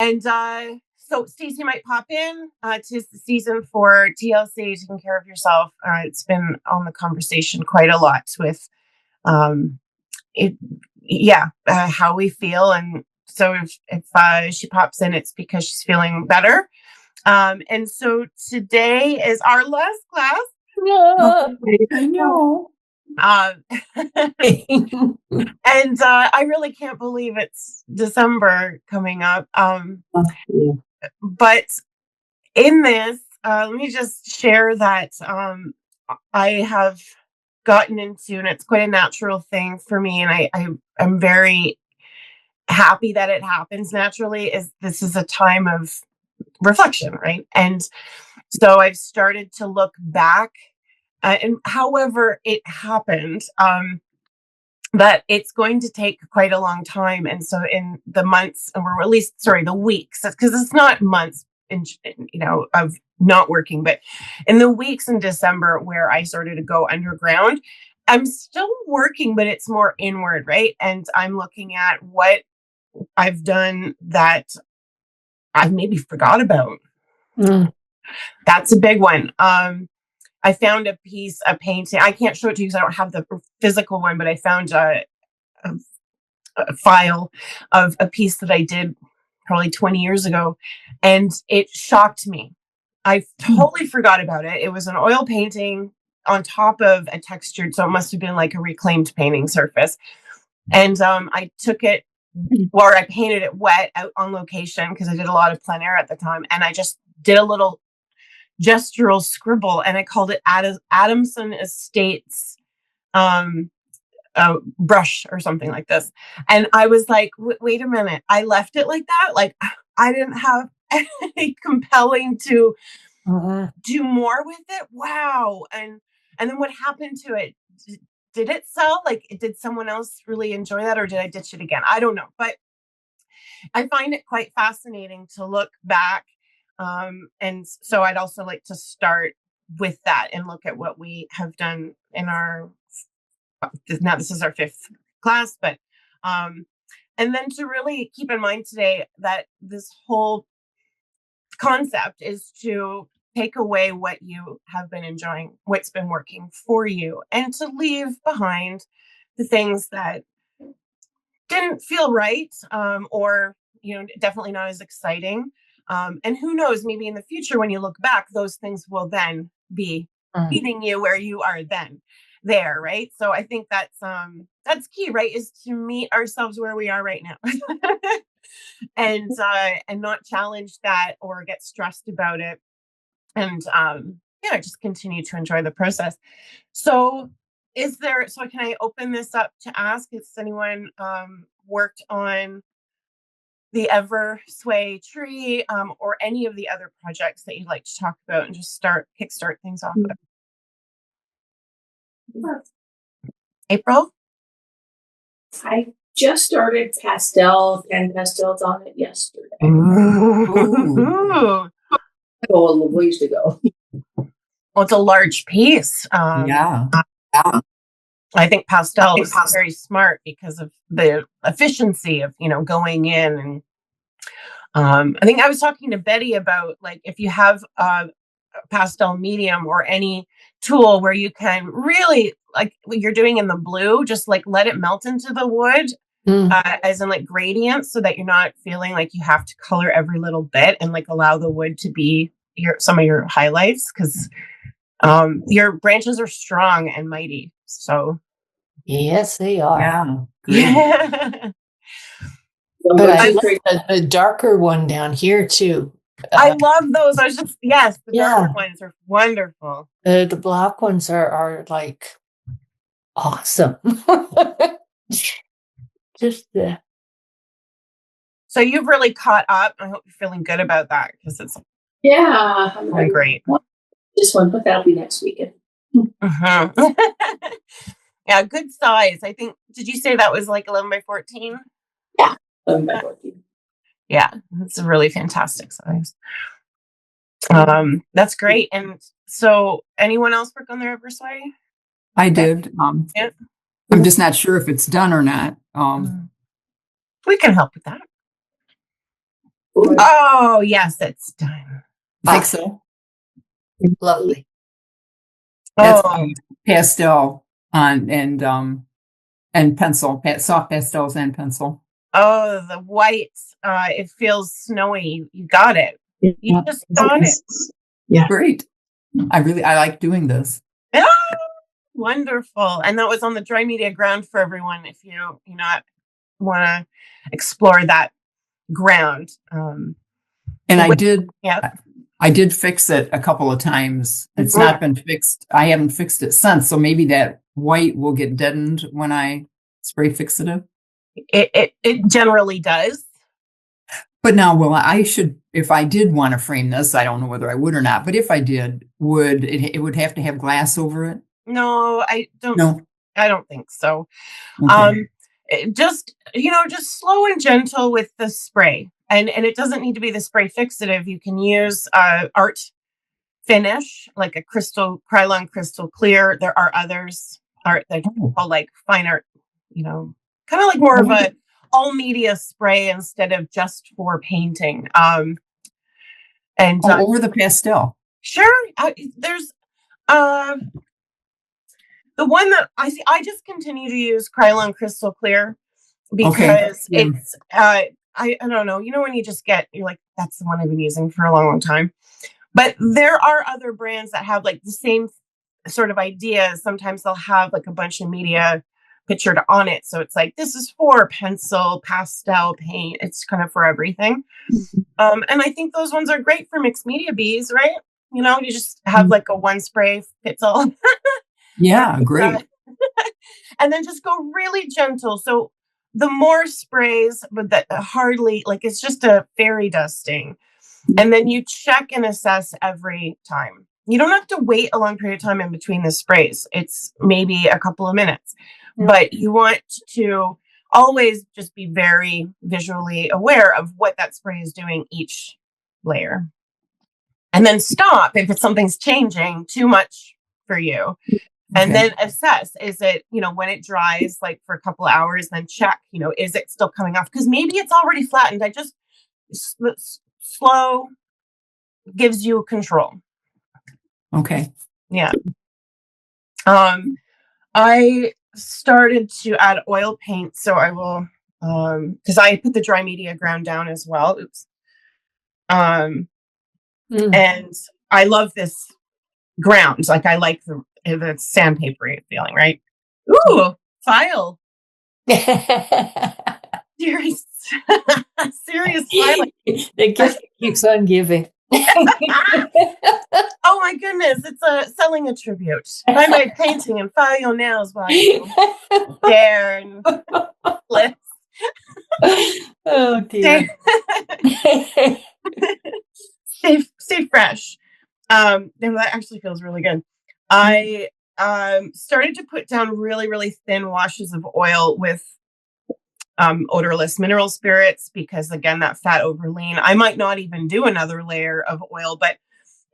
And so Stacey might pop in. Tis the season for TLC, taking care of yourself. It's been on the conversation quite a lot with how we feel. And so if she pops in, it's because she's feeling better. And so today is our last class. I know. And I really can't believe it's December coming up. But in this, let me just share that I have gotten into, and it's quite a natural thing for me, and I'm very happy that it happens naturally, is this is a time of reflection, right? And so I've started to look back and however it happened, but it's going to take quite a long time. And so in the months, or at least, the weeks, because it's not months of not working, but in the weeks in December where I started to go underground, I'm still working, but it's more inward, right? And I'm looking at what I've done that I maybe forgot about. That's a big one. I found a painting. I can't show it to you because I don't have the physical one, but I found a file of a piece that I did probably 20 years ago, and it shocked me. I totally forgot about it. It was an oil painting on top of a textured, so it must have been like a reclaimed painting surface. And I took it, or I painted it wet out on location because I did a lot of plein air at the time, and I just did a little gestural scribble, and I called it Adamson Estates brush or something like this. And I was like, wait a minute, I left it like that? Like, I didn't have any compelling to do more with it? Wow. And then what happened to it? Did it sell? Like, did someone else really enjoy that, or did I ditch it again? I don't know. But I find it quite fascinating to look back. And so I'd also like to start with that and look at what we have done in our, now this is our 5th class, but, and then to really keep in mind today that this whole concept is to take away what you have been enjoying, what's been working for you, and to leave behind the things that didn't feel right, or, definitely not as exciting. And who knows, maybe in the future, when you look back, those things will then be meeting you where you are then there, right? So I think that's key, right? Is to meet ourselves where we are right now. And not challenge that or get stressed about it. And just continue to enjoy the process. So can I open this up to ask, has anyone worked on the Ever Sway tree, or any of the other projects that you'd like to talk about, and just kickstart things off with? April? I just started pastels on it yesterday. Ooh. A ways to go. Well, it's a large piece. Yeah. I think pastel is very smart because of the efficiency of, going in. And I think I was talking to Betty about, like, if you have a pastel medium or any tool where you can really, like what you're doing in the blue, just like let it melt into the wood, as in like gradients, so that you're not feeling like you have to color every little bit, and like allow the wood to be some of your highlights, because your branches are strong and mighty. So yes, they are. Yeah. But I like the darker one down here too. I love those. The darker ones are wonderful. The black ones are like awesome. So you've really caught up. I hope you're feeling good about that, because it's I'm great. This one, but that'll be next weekend. Yeah, good size. I think. Did you say that was like 11 by 14? Yeah, 11 by 14. Yeah, it's a really fantastic size. That's great. And so, anyone else work on their Eversway? I did. Yeah. I'm just not sure if it's done or not. We can help with that. Oh, yes, it's done. You think so? Lovely. That's Oh, pastel and pencil, soft pastels and pencil. oh, the white. It feels snowy. You got it. You just got it. Yeah. Great. I like doing this. Ah, wonderful. And that was on the dry media ground for everyone. If you not want to explore that ground. And Yeah. I did fix it a couple of times. It's not been fixed. I haven't fixed it since. So maybe that white will get deadened when I spray fixative. It generally does. But now, if I did want to frame this, I don't know whether I would or not, but if I did, it would have to have glass over it? No, I don't. No. I don't think so. Okay. Just slow and gentle with the spray, and it doesn't need to be the spray fixative. You can use art finish, like a Krylon crystal clear. There are others art that call like fine art, kind of like more of a all media spray instead of just for painting. And over the pastel. Sure, there's the one that I see. I just continue to use Krylon crystal clear because it's I don't know. When you just you're like, that's the one I've been using for a long, long time. But there are other brands that have like the same sort of ideas. Sometimes they'll have like a bunch of media pictured on it. So it's like, this is for pencil, pastel, paint. It's kind of for everything. And I think those ones are great for mixed media bees, right? You just have like a one spray fits all. Yeah, great. And then just go really gentle. So the more sprays, but that hardly, like, it's just a fairy dusting. And then you check and assess every time. You don't have to wait a long period of time in between the sprays. It's maybe a couple of minutes, but you want to always just be very visually aware of what that spray is doing each layer. And then stop if something's changing too much for you. And then assess, is it, when it dries, like for a couple of hours, then check, is it still coming off? Because maybe it's already flattened. I just slow gives you control. Okay. Yeah. I started to add oil paint, so I will, because I put the dry media ground down as well. Oops. And I love this ground. Like, I like the sandpapery feeling, right? Ooh, file. Serious filing. The gift keeps on giving. Oh my goodness, it's selling a tribute. Buy my painting and file your nails while you dare and lift. Oh dear. Stay fresh. And that actually feels really good. I started to put down really, really thin washes of oil with odorless mineral spirits, because again, that fat over lean. I might not even do another layer of oil, but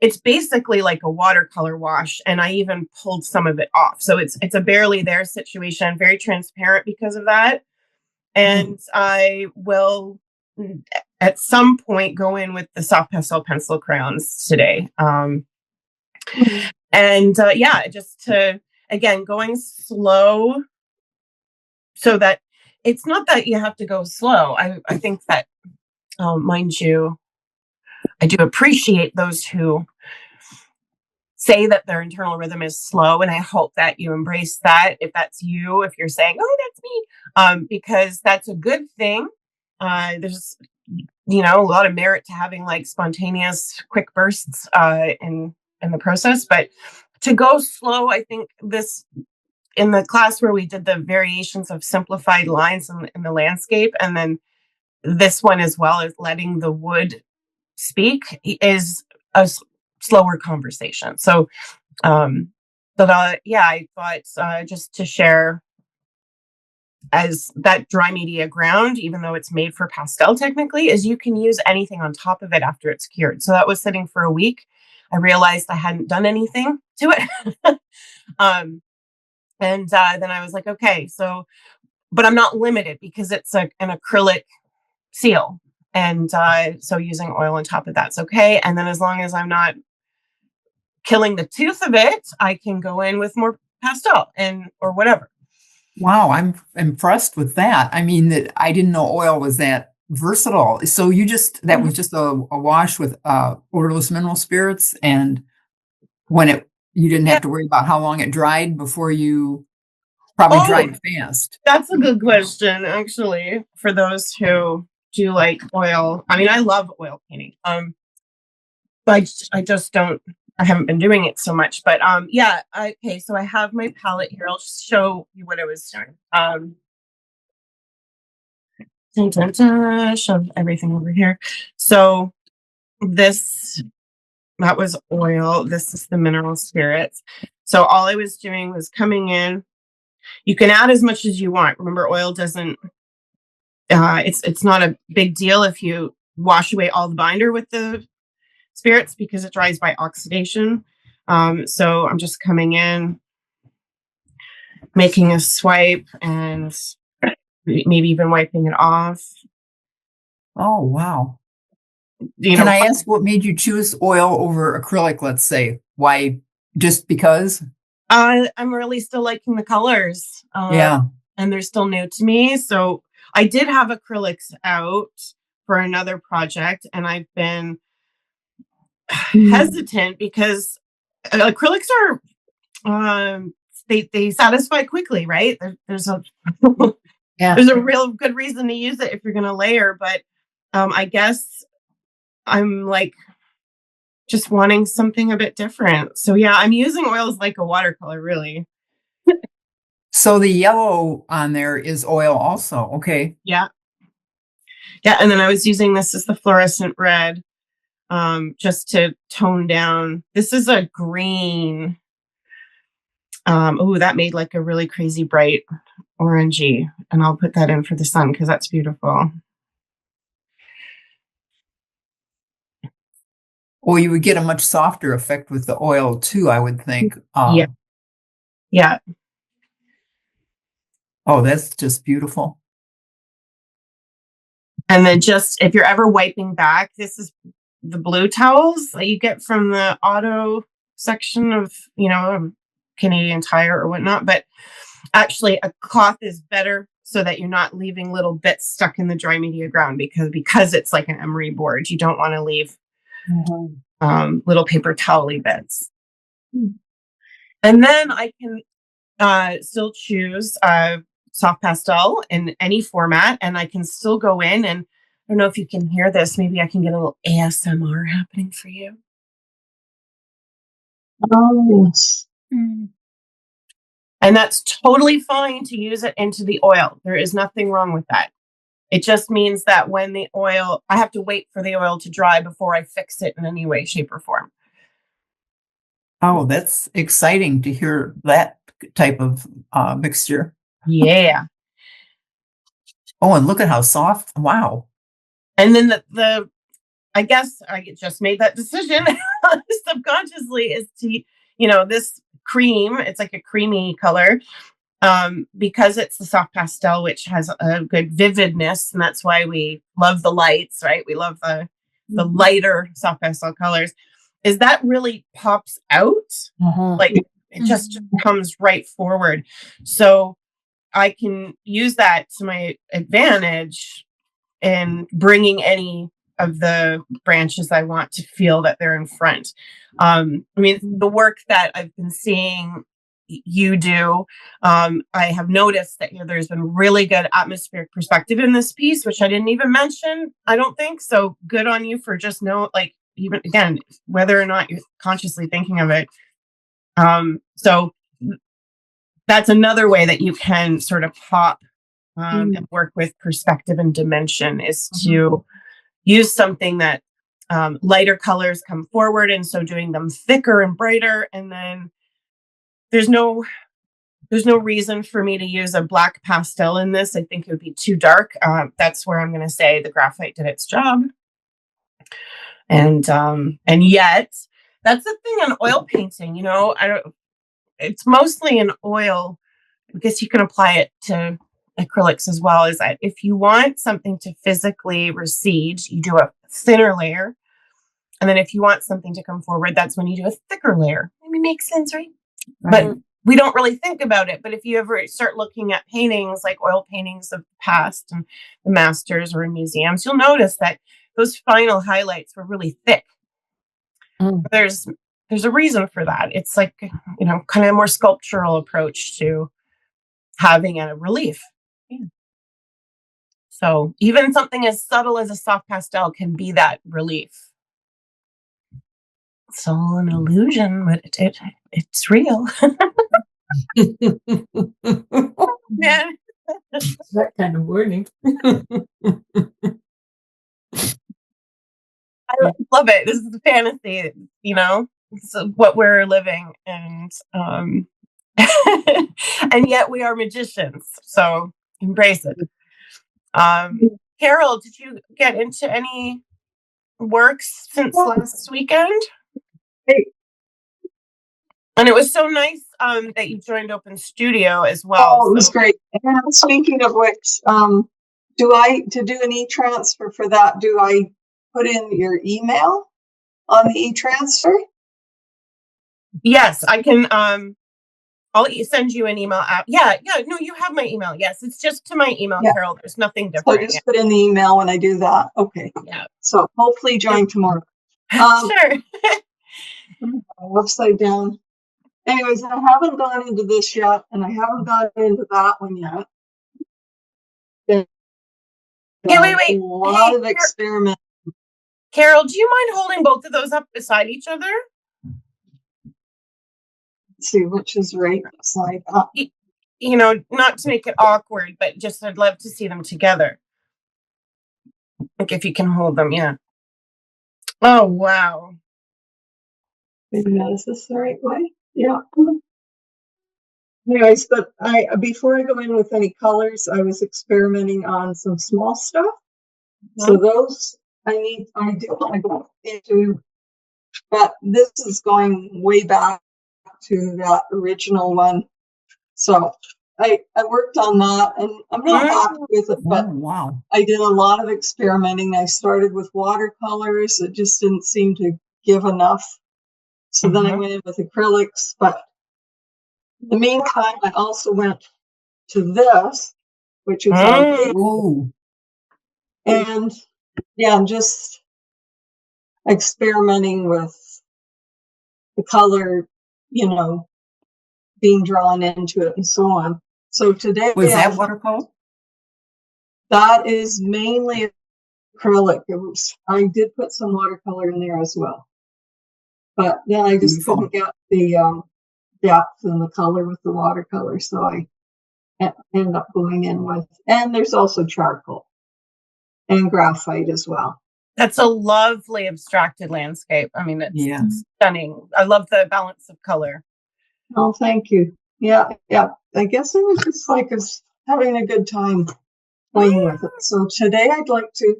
it's basically like a watercolor wash, and I even pulled some of it off. So it's a barely there situation, very transparent because of that. And I will at some point go in with the soft pastel pencil crayons today. Just to, again, going slow, so that it's not that you have to go slow. I think that, mind you, I do appreciate those who say that their internal rhythm is slow. And I hope that you embrace that. If that's you, if you're saying, oh, that's me, because that's a good thing. There's, a lot of merit to having like spontaneous, quick bursts in the process. But to go slow, I think in the class where we did the variations of simplified lines in the landscape, and then this one as well, as letting the wood speak, is a slower conversation. So, I thought just to share, as that dry media ground, even though it's made for pastel technically, is you can use anything on top of it after it's cured. So that was sitting for a week. I realized I hadn't done anything to it. And then I was like, okay, so, but I'm not limited because it's an acrylic seal. And so using oil on top of that's okay. And then as long as I'm not killing the tooth of it, I can go in with more pastel or whatever. Wow, I'm impressed with that. I mean, that I didn't know oil was that versatile. So that was just a wash with odorless mineral spirits, and you didn't have to worry about how long it dried before you probably dried fast. That's a good question, actually, for those who do like oil. I mean, I love oil painting. But I just don't. I haven't been doing it so much. But yeah. Okay, so I have my palette here. I'll just show you what I was doing. Shove everything over here. So that was oil. This is the mineral spirits. So all I was doing was coming in. You can add as much as you want. Remember, oil doesn't. It's not a big deal if you wash away all the binder with the spirits because it dries by oxidation. So I'm just coming in, making a swipe, and maybe even wiping it off. Oh, wow. Can I ask what made you choose oil over acrylic, let's say? Why? Just because? I'm really still liking the colors. Yeah. And they're still new to me. So I did have acrylics out for another project, and I've been hesitant because acrylics are they satisfy quickly, right? There's a there's a real good reason to use it if you're going to layer, but I guess I'm like just wanting something a bit different. So yeah, I'm using oils like a watercolor, really. So the yellow on there is oil also. Okay. Yeah. And then I was using this as the fluorescent red, just to tone down. This is a green. That made like a really crazy bright orangey, and I'll put that in for the sun because that's beautiful. Well, you would get a much softer effect with the oil too, I would think. Yeah. Oh, that's just beautiful. And then just if you're ever wiping back, this is the blue towels that you get from the auto section of, Canadian Tire or whatnot. But actually, a cloth is better so that you're not leaving little bits stuck in the dry media ground because it's like an emery board. You don't want to leave little paper towel-y bits. And then I can still choose soft pastel in any format, and I can still go in, and I don't know if you can hear this. Maybe I can get a little ASMR happening for you. Oh, And that's totally fine to use it into the oil. There is nothing wrong with that. It just means that I have to wait for the oil to dry before I fix it in any way, shape, or form. Oh, that's exciting to hear that type of mixture. Yeah. Oh, and look at how soft. Wow. And then I guess I just made that decision subconsciously is to, this cream, it's like a creamy color, because it's the soft pastel, which has a good vividness. And that's why we love the lights, right? We love the lighter soft pastel colors, is that really pops out. Like it just comes right forward. So I can use that to my advantage in bringing any of the branches I want to feel that they're in front. The work that I've been seeing you do, I have noticed that there's been really good atmospheric perspective in this piece, which I didn't even mention, I don't think. So good on you for just even again, whether or not you're consciously thinking of it. So that's another way that you can sort of pop and work with perspective and dimension is to use something that lighter colors come forward, and so doing them thicker and brighter. And then there's no reason for me to use a black pastel in this. I think it would be too dark. That's where I'm going to say the graphite did its job. And yet that's the thing on oil painting, it's mostly an oil. I guess you can apply it to acrylics as well, is that if you want something to physically recede, you do a thinner layer. And then if you want something to come forward, that's when you do a thicker layer. I mean, makes sense, right? But we don't really think about it. But if you ever start looking at paintings, like oil paintings of the past and the masters or in museums, you'll notice that those final highlights were really thick. There's a reason for that. It's like, kind of a more sculptural approach to having a relief. Yeah. So even something as subtle as a soft pastel can be that relief. It's all an illusion, but it's real. Man. That kind of wording. I love it. This is a fantasy, It's what we're living, and and yet we are magicians. So embrace it. Carol, did you get into any works since last weekend? And it was so nice that you joined Open Studio as well. Oh, it was great. And speaking of which, to do an e-transfer for that, do I put in your email on the e-transfer? Yes, I can. I'll send you an email out. Yeah. No, you have my email. Yes, it's just to my email, Carol. There's nothing different. So just put in the email when I do that. Okay. Yeah. So hopefully join tomorrow. Sure. Upside down. Anyways, I haven't gone into this yet, and I haven't gotten into that one yet. Hey, wait. A lot of experiment. Carol, do you mind holding both of those up beside each other? Let's see which is right side up. Not to make it awkward, but just I'd love to see them together. Like if you can hold them, yeah. Oh, wow. Wait a minute, is this the right way? Yeah. Anyways, but before I go in with any colors, I was experimenting on some small stuff. So those I do want to go into, but this is going way back to that original one. So I worked on that, and I'm not happy with it, but wow. I did a lot of experimenting. I started with watercolors. It just didn't seem to give enough. So then I went in with acrylics, but in the meantime, I also went to this, which is and I'm just experimenting with the color, being drawn into it and so on. So today was that watercolor? That is mainly acrylic. I did put some watercolor in there as well, but then I just couldn't get the depth and the color with the watercolor, so I end up going in with, and there's also charcoal and graphite as well. That's a lovely abstracted landscape. I mean, it's stunning. I love the balance of color. Oh, thank you. Yeah. I guess I was just having a good time playing with it. So today I'd like to,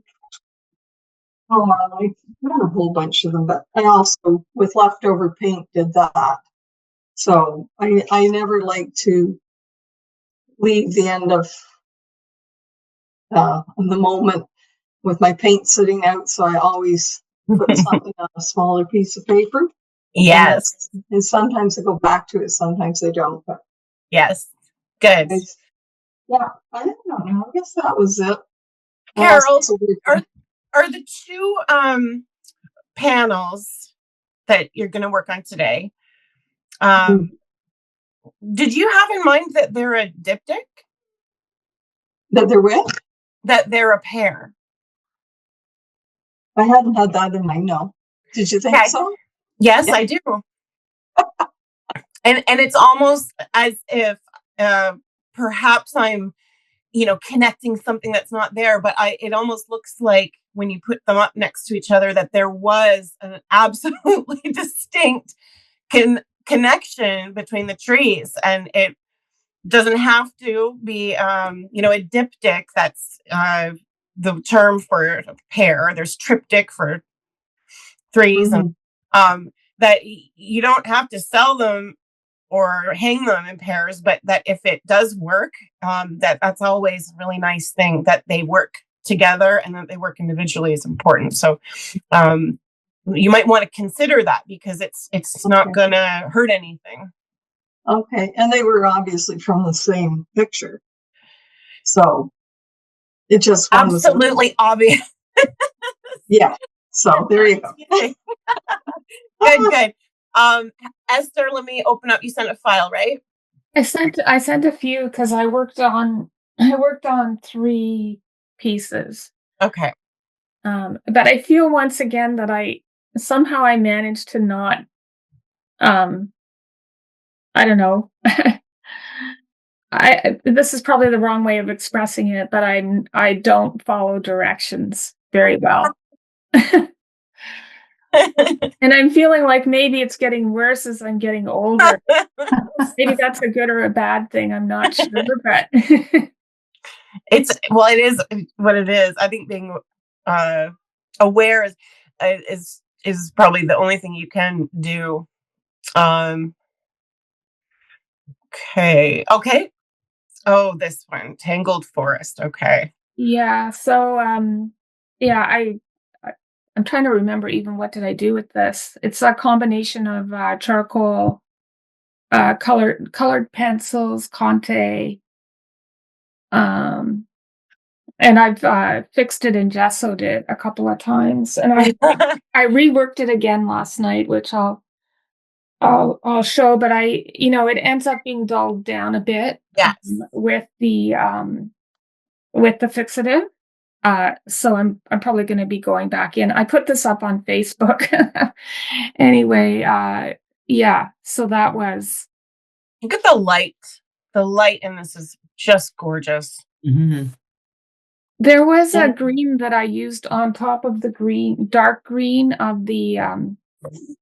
I got a whole bunch of them, but I also, with leftover paint, did that. So I never like to leave the end of the moment with my paint sitting out. So I always put something on a smaller piece of paper. Yes. And sometimes I go back to it, sometimes I don't. But yes. Good. Yeah, I don't know. I guess that was it. Carol, are the two panels that you're going to work on today, did you have in mind that they're a diptych? That they're with? That they're a pair. I hadn't had that in mind, no. Did you think so? Yes, I do. And it's almost as if perhaps I'm, connecting something that's not there, but it almost looks like when you put them up next to each other that there was an absolutely distinct connection between the trees, and it doesn't have to be, a diptych. That's the term for a pair. There's triptych for threes, and that you don't have to sell them or hang them in pairs, but that if it does work, that's always a really nice thing, that they work together and that they work individually is important. So you might want to consider that, because it's not gonna hurt anything. Okay, and they were obviously from the same picture, so it just one was Absolutely obvious. yeah. So there you go. Good. Esther, let me open up. You sent a file, right? I sent a few because I worked on 3 pieces. Okay. But I feel once again that I managed to not, I don't know. This is probably the wrong way of expressing it, but I don't follow directions very well. And I'm feeling like maybe it's getting worse as I'm getting older. Maybe that's a good or a bad thing. I'm not sure, but it is what it is. I think being aware is probably the only thing you can do. Okay. Oh, this one, Tangled Forest. Okay. yeah. So yeah, I'm trying to remember even what did I do with this. It's a combination of charcoal, colored pencils, Conte, and I've fixed it and gessoed it a couple of times, and I reworked it again last night, which I'll show, but it ends up being dulled down a bit. Yes. With the fixative. So I'm probably going to be going back in. I put this up on Facebook. Anyway, yeah, so that was. Look at the light. The light in this is just gorgeous. Mm-hmm. There was a green that I used on top of the dark green of the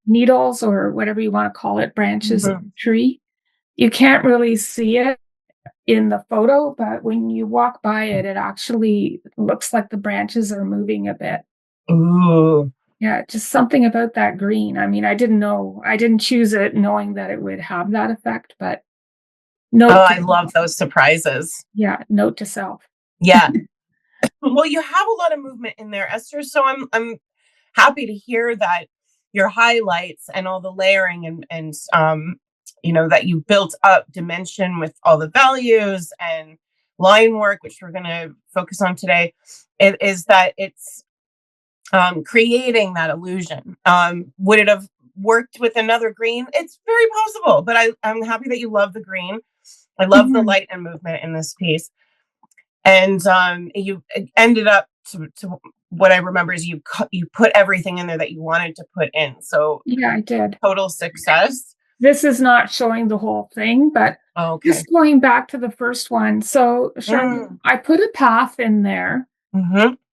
needles, or whatever you want to call it, branches of the tree. You can't really see it in the photo, but when you walk by it, it actually looks like the branches are moving a bit. Ooh. Yeah, just something about that green. I mean, I didn't choose it knowing that it would have that effect, but I love those surprises. Yeah, note to self. Yeah. Well, you have a lot of movement in there, Esther, so I'm happy to hear that your highlights and all the layering and that you built up dimension with all the values and line work, which we're going to focus on today. It is that it's creating that illusion. Would it have worked with another green? It's very possible, but I'm happy that you love the green. I love the light and movement in this piece. And you ended up to what I remember is you put everything in there that you wanted to put in. So yeah, I did. Total success. This is not showing the whole thing, but just going back to the first one. So I put a path in there,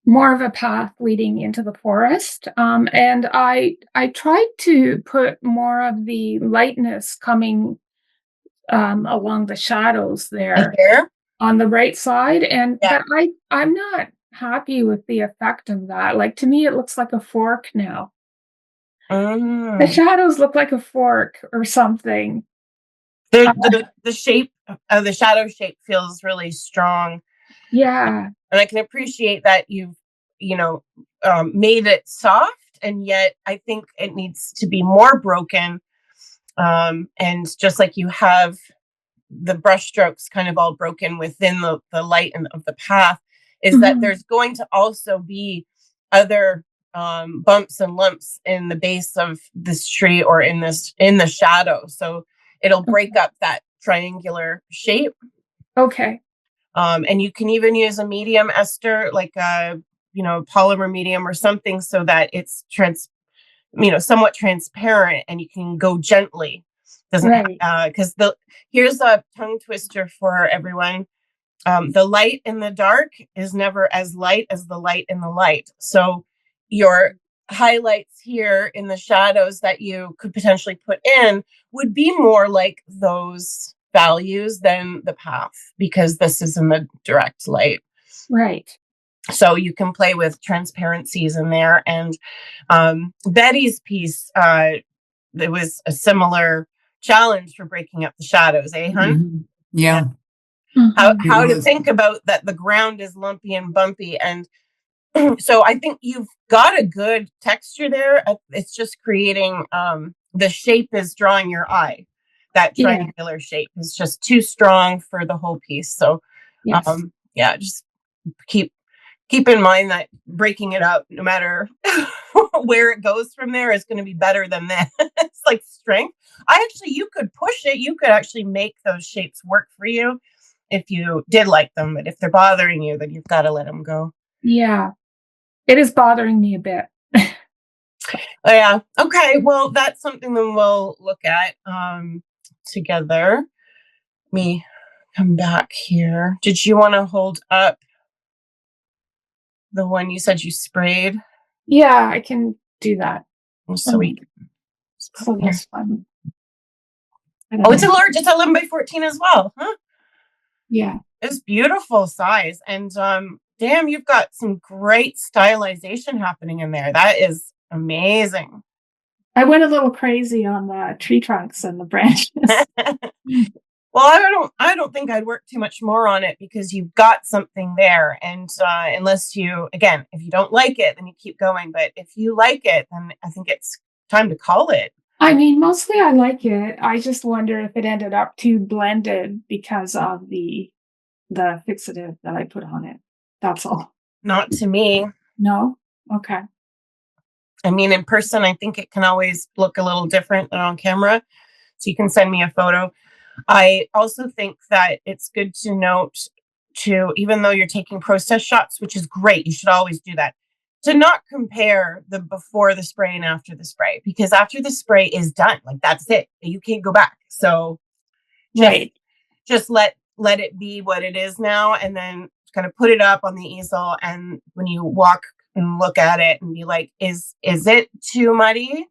more of a path leading into the forest. And I tried to put more of the lightness coming along the shadows there. On the right side, but I'm not happy with the effect of that. Like, to me, it looks like a fork now. The shadows look like a fork or something. The shape of the shadow shape feels really strong. Yeah, and I can appreciate that you've made it soft, and yet I think it needs to be more broken. And just like you have the brush strokes kind of all broken within the light and of the path, is that there's going to also be other bumps and lumps in the base of this tree or in the shadow. So it'll break up that triangular shape. Okay. And you can even use a medium, Esther, like a polymer medium or something, so that it's somewhat transparent, and you can go gently. Because here's a tongue twister for everyone. The light in the dark is never as light as the light in the light. So your highlights here in the shadows that you could potentially put in would be more like those values than the path, because this is in the direct light. Right. So you can play with transparencies in there. And Betty's piece, there was a similar challenge for breaking up the shadows, eh, hun? Mm-hmm. Yeah. How to think about that the ground is lumpy and bumpy. And so I think you've got a good texture there. It's just creating, the shape is drawing your eye. That triangular shape is just too strong for the whole piece. So, just keep in mind that breaking it up, no matter where it goes from there, is going to be better than this. It's like strength. You could push it. You could actually make those shapes work for you if you did like them. But if they're bothering you, then you've got to let them go. Yeah, it is bothering me a bit. Oh, yeah. Okay. Well, that's something that we'll look at together. Let me come back here. Did you want to hold up the one you said you sprayed? Yeah, I can do that. So this one. Oh, it's a large. It's 11 by 14 as well, huh? Yeah. It's beautiful size. And damn, you've got some great stylization happening in there. That is amazing. I went a little crazy on the tree trunks and the branches. Well, I don't think I'd work too much more on it, because you've got something there. And unless if you don't like it, then you keep going. But if you like it, then I think it's time to call it. I mean, mostly I like it. I just wonder if it ended up too blended because of the fixative that I put on it. That's all. Not to me. No? Okay. I mean, in person, I think it can always look a little different than on camera. So you can send me a photo. I also think that it's good to note, even though you're taking process shots, which is great, you should always do that, to not compare the before the spray and after the spray, because after the spray is done, like that's it. You can't go back. So just let it be what it is now, and then kind of put it up on the easel. And when you walk and look at it and be like, is it too muddy?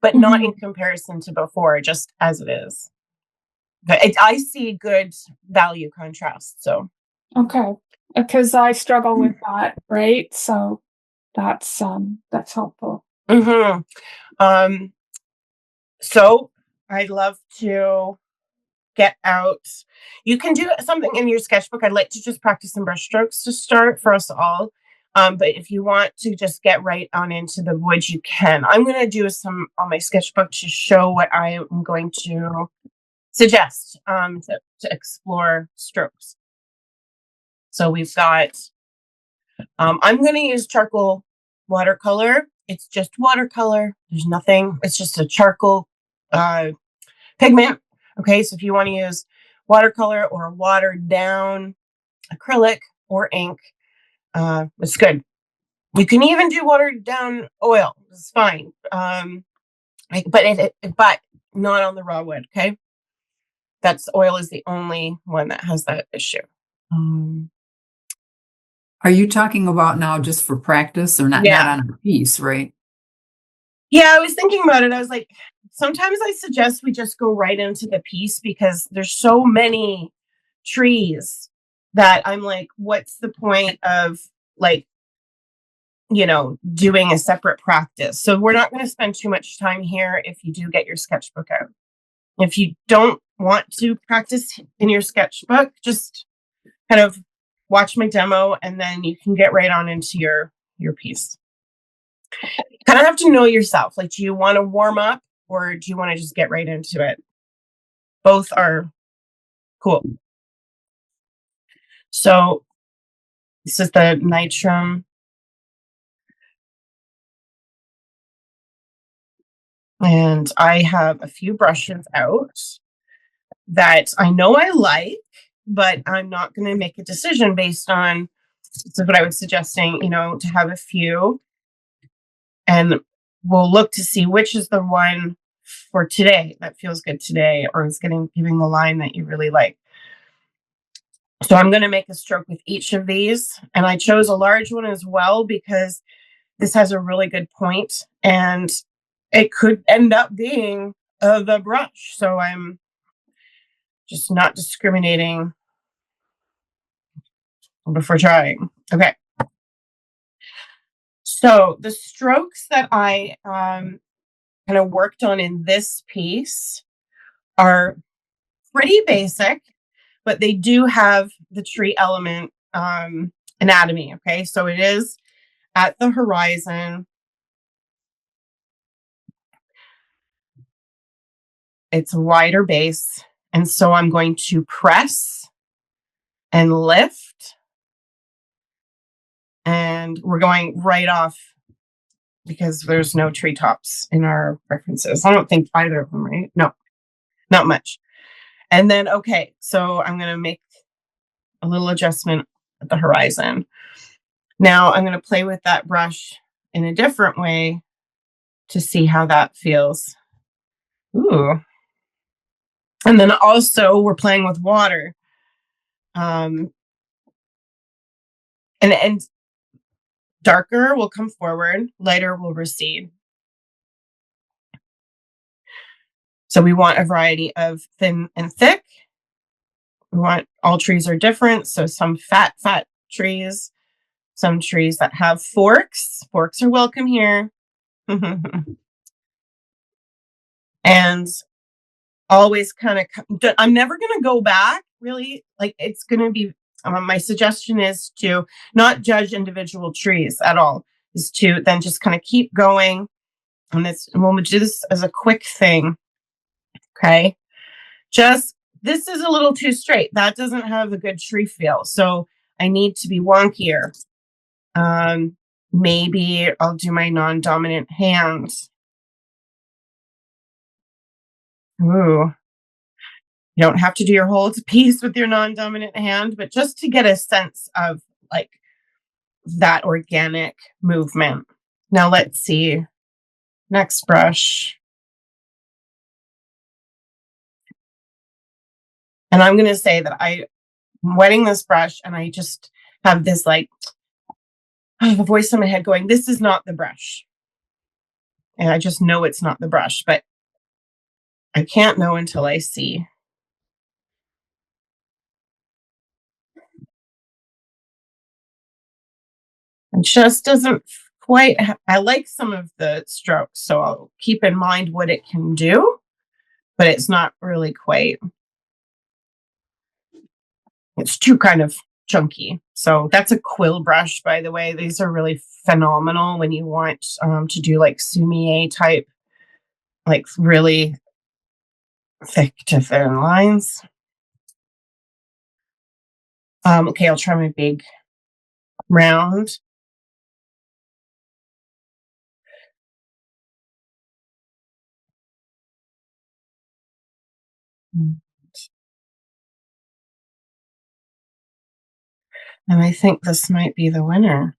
But not in comparison to before, just as it is. I see good value contrast. So okay, because I struggle with that, right? So that's helpful. So I'd love to get out. You can do something in your sketchbook. I'd like to just practice some brush strokes to start for us all. But if you want to just get right on into the woods, you can. I'm going to do some on my sketchbook to show what I am going to suggest to explore strokes. So we've got, I'm going to use charcoal watercolor. It's just watercolor. There's nothing. It's just a charcoal pigment. Okay, so if you want to use watercolor or a watered down acrylic or ink, it's good. You can even do watered down oil. It's fine. But not on the raw wood. Okay, oil is the only one that has that issue. Are you talking about now just for practice, or not on a piece, right? Yeah, I was thinking about it. I was like, sometimes I suggest we just go right into the piece, because there's so many trees that I'm like, what's the point of doing a separate practice? So we're not going to spend too much time here if you do get your sketchbook out. If you don't want to practice in your sketchbook, just kind of watch my demo, and then you can get right on into your piece. You kind of have to know yourself. Like, do you want to warm up, or do you want to just get right into it? Both are cool. So this is the Nitrum. And I have a few brushes out that I know I like, but I'm not going to make a decision based on, this is what I was suggesting, to have a few. And we'll look to see which is the one for today that feels good today, or is giving the line that you really like. So I'm going to make a stroke with each of these. And I chose a large one as well, because this has a really good point, and it could end up being the brush. So I'm just not discriminating before trying. Okay. So the strokes that I kind of worked on in this piece are pretty basic, but they do have the tree element anatomy. Okay, so it is at the horizon. It's a wider base, and so I'm going to press and lift, and we're going right off because there's no treetops in our references. I don't think either of them, right? No, not much. And then, okay, so I'm going to make a little adjustment at the horizon. Now I'm going to play with that brush in a different way to see how that feels. Ooh. And then also we're playing with water. And darker will come forward, lighter will recede. So we want a variety of thin and thick. We want, all trees are different. So some fat trees, some trees that have forks. Forks are welcome here. And always kind of, I'm never going to go back really. Like it's going to be, my suggestion is to not judge individual trees at all, is to then just kind of keep going. And we'll do this as a quick thing. Okay. This is a little too straight. That doesn't have a good tree feel. So I need to be wonkier. Maybe I'll do my non-dominant hand. Ooh. You don't have to do your whole piece with your non-dominant hand, but just to get a sense of like that organic movement. Now let's see. Next brush. And I'm going to say that I'm wetting this brush and I just have this like a voice in my head going, this is not the brush. And I just know it's not the brush, but I can't know until I see. It just doesn't quite, I like some of the strokes, so I'll keep in mind what it can do, but it's not really quite, it's too kind of chunky. So that's a quill brush, by the way. These are really phenomenal when you want to do like sumier type, like really thick to thin lines. Okay, I'll try my big round. And I think this might be the winner.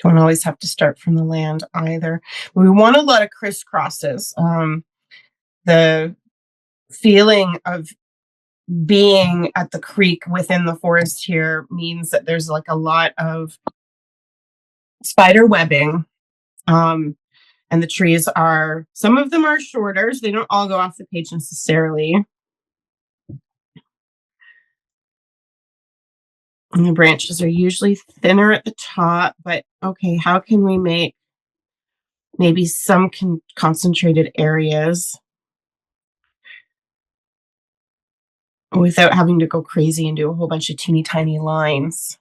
Don't always have to start from the land either. We want a lot of crisscrosses. The feeling of being at the creek within the forest here means that there's like a lot of spider webbing. And the trees are, some of them are shorter, so they don't all go off the page necessarily. And the branches are usually thinner at the top, but okay, how can we make maybe some concentrated areas without having to go crazy and do a whole bunch of teeny tiny lines?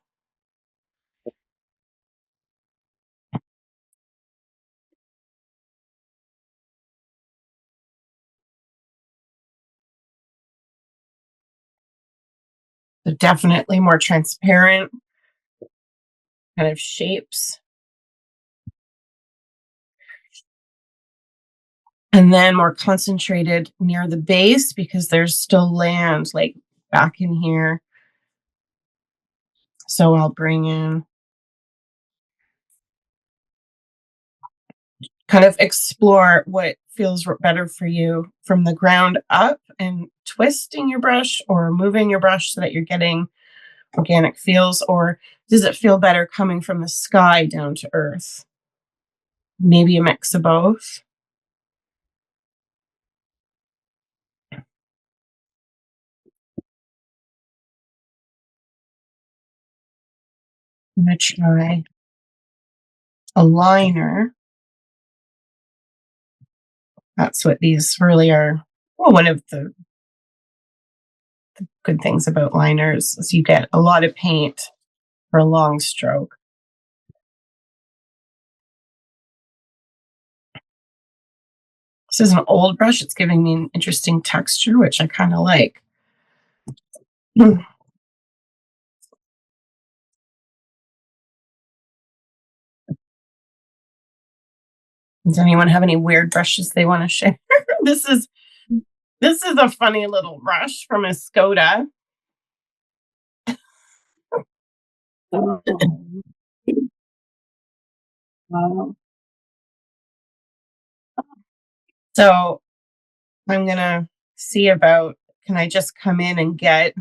So definitely more transparent kind of shapes. And then more concentrated near the base because there's still land like back in here. So I'll bring in, kind of explore what feels better for you from the ground up and twisting your brush or moving your brush so that you're getting organic feels, or does it feel better coming from the sky down to earth? Maybe a mix of both. I'm going to try a liner. That's what these really are. Well, one of the good things about liners is you get a lot of paint for a long stroke. This is an old brush. It's giving me an interesting texture, which I kind of like. Does anyone have any weird brushes they want to share? This is a funny little brush from a Skoda. Wow. So I'm gonna see about, can I just come in and get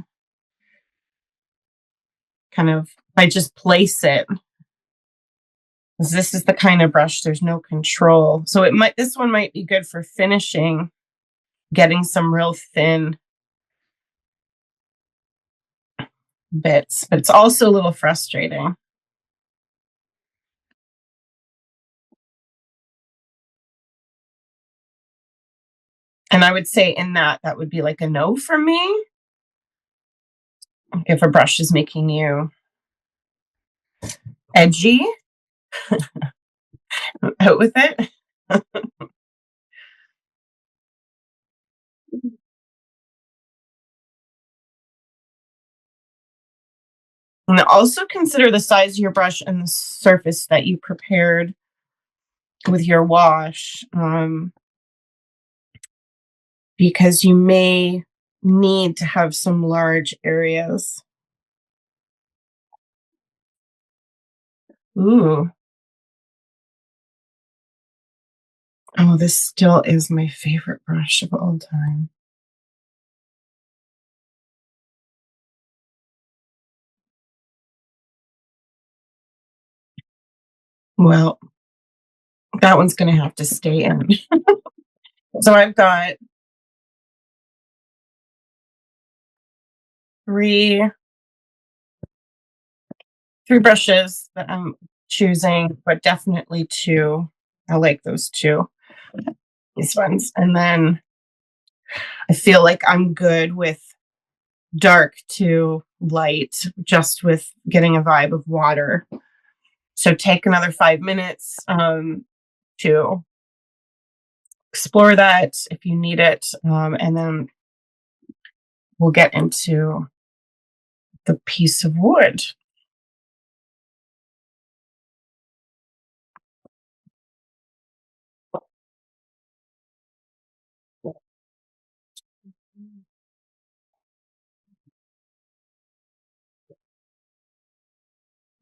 I just place it. This is the kind of brush, there's no control. So this one might be good for finishing, getting some real thin bits, but it's also a little frustrating. And I would say in that would be like a no for me. If a brush is making you edgy, out with it. And also consider the size of your brush and the surface that you prepared with your wash, because you may need to have some large areas. Ooh. Oh, this still is my favorite brush of all time. Well, that one's going to have to stay in. So I've got three brushes that I'm choosing, but definitely two. I like those two, these ones. And then I feel like I'm good with dark to light, just with getting a vibe of water. So take another 5 minutes to explore that if you need it. And then we'll get into the piece of wood.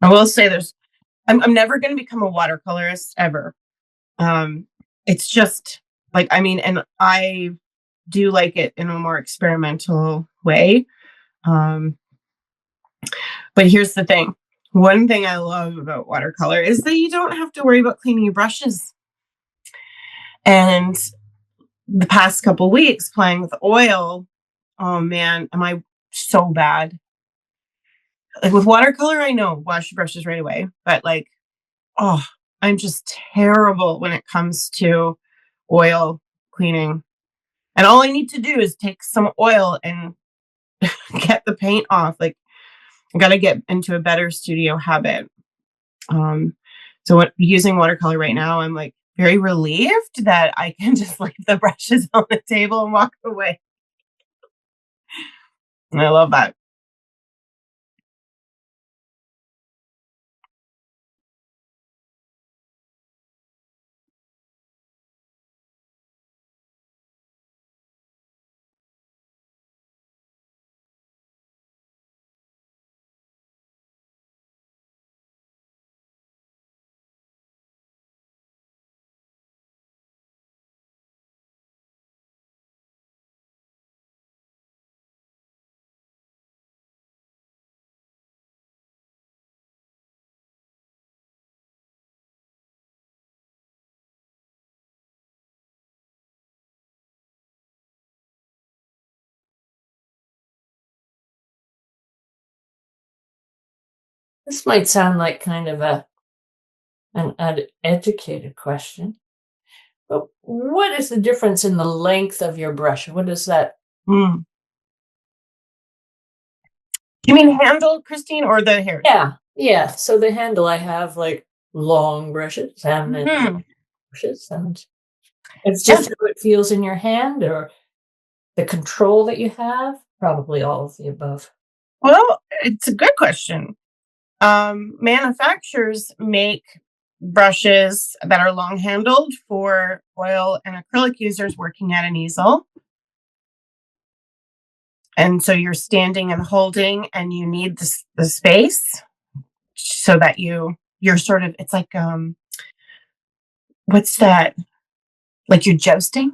I will say I'm never going to become a watercolorist ever. It's just like, I mean, and I do like it in a more experimental way. But here's the thing. One thing I love about watercolor is that you don't have to worry about cleaning your brushes. And the past couple weeks playing with oil, oh man, am I so bad. Like with watercolor, I know wash your brushes right away, but like, oh, I'm just terrible when it comes to oil cleaning. And all I need to do is take some oil and get the paint off. Like, I got to get into a better studio habit. So using watercolor right now, I'm like very relieved that I can just leave the brushes on the table and walk away. And I love that. This might sound like kind of an uneducated question, but what is the difference in the length of your brush? What is that? You mean handle, Christine, or the hair? Yeah. So the handle, I have like long brushes and then brushes, and it's just how it feels in your hand, or the control that you have. Probably all of the above. Well, it's a good question. Manufacturers make brushes that are long handled for oil and acrylic users working at an easel. And so you're standing and holding, and you need the space so that you're sort of, it's like, what's that? Like you're jousting?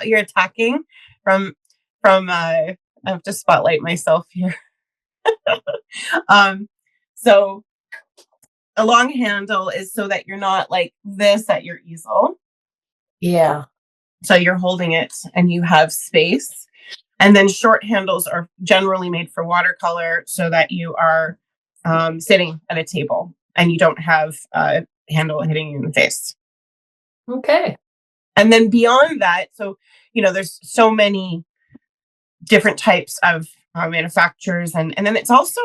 You're attacking from I have to spotlight myself here. So a long handle is so that you're not like this at your easel. Yeah. So you're holding it and you have space. And then short handles are generally made for watercolor so that you are sitting at a table and you don't have a handle hitting you in the face. Okay. And then beyond that, so, there's so many different types of manufacturers. And then it's also,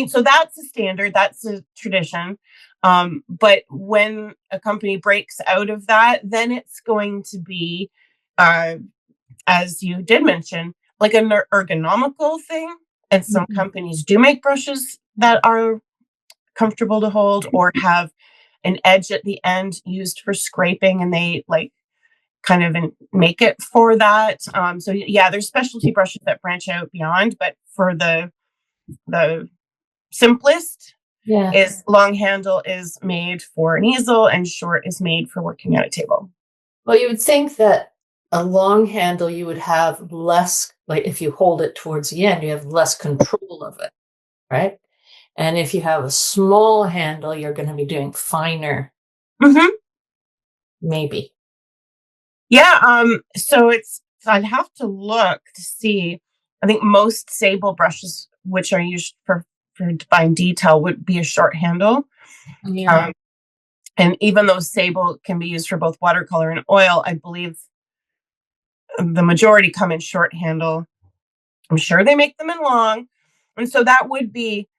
so that's a standard, that's a tradition. But when a company breaks out of that, then it's going to be, as you did mention, like an ergonomical thing. And some companies do make brushes that are comfortable to hold or have an edge at the end used for scraping, and they like kind of make it for that. So yeah, there's specialty brushes that branch out beyond, but for the simplest is long handle is made for an easel and short is made for working at a table. Well, you would think that a long handle, you would have less, like if you hold it towards the end, you have less control of it, right? And if you have a small handle, you're going to be doing finer. Maybe. Yeah. So I'd have to look to see. I think most sable brushes, which are used for fine detail, would be a short handle. Yeah. And even though sable can be used for both watercolor and oil, I believe the majority come in short handle. I'm sure they make them in long. And so that would be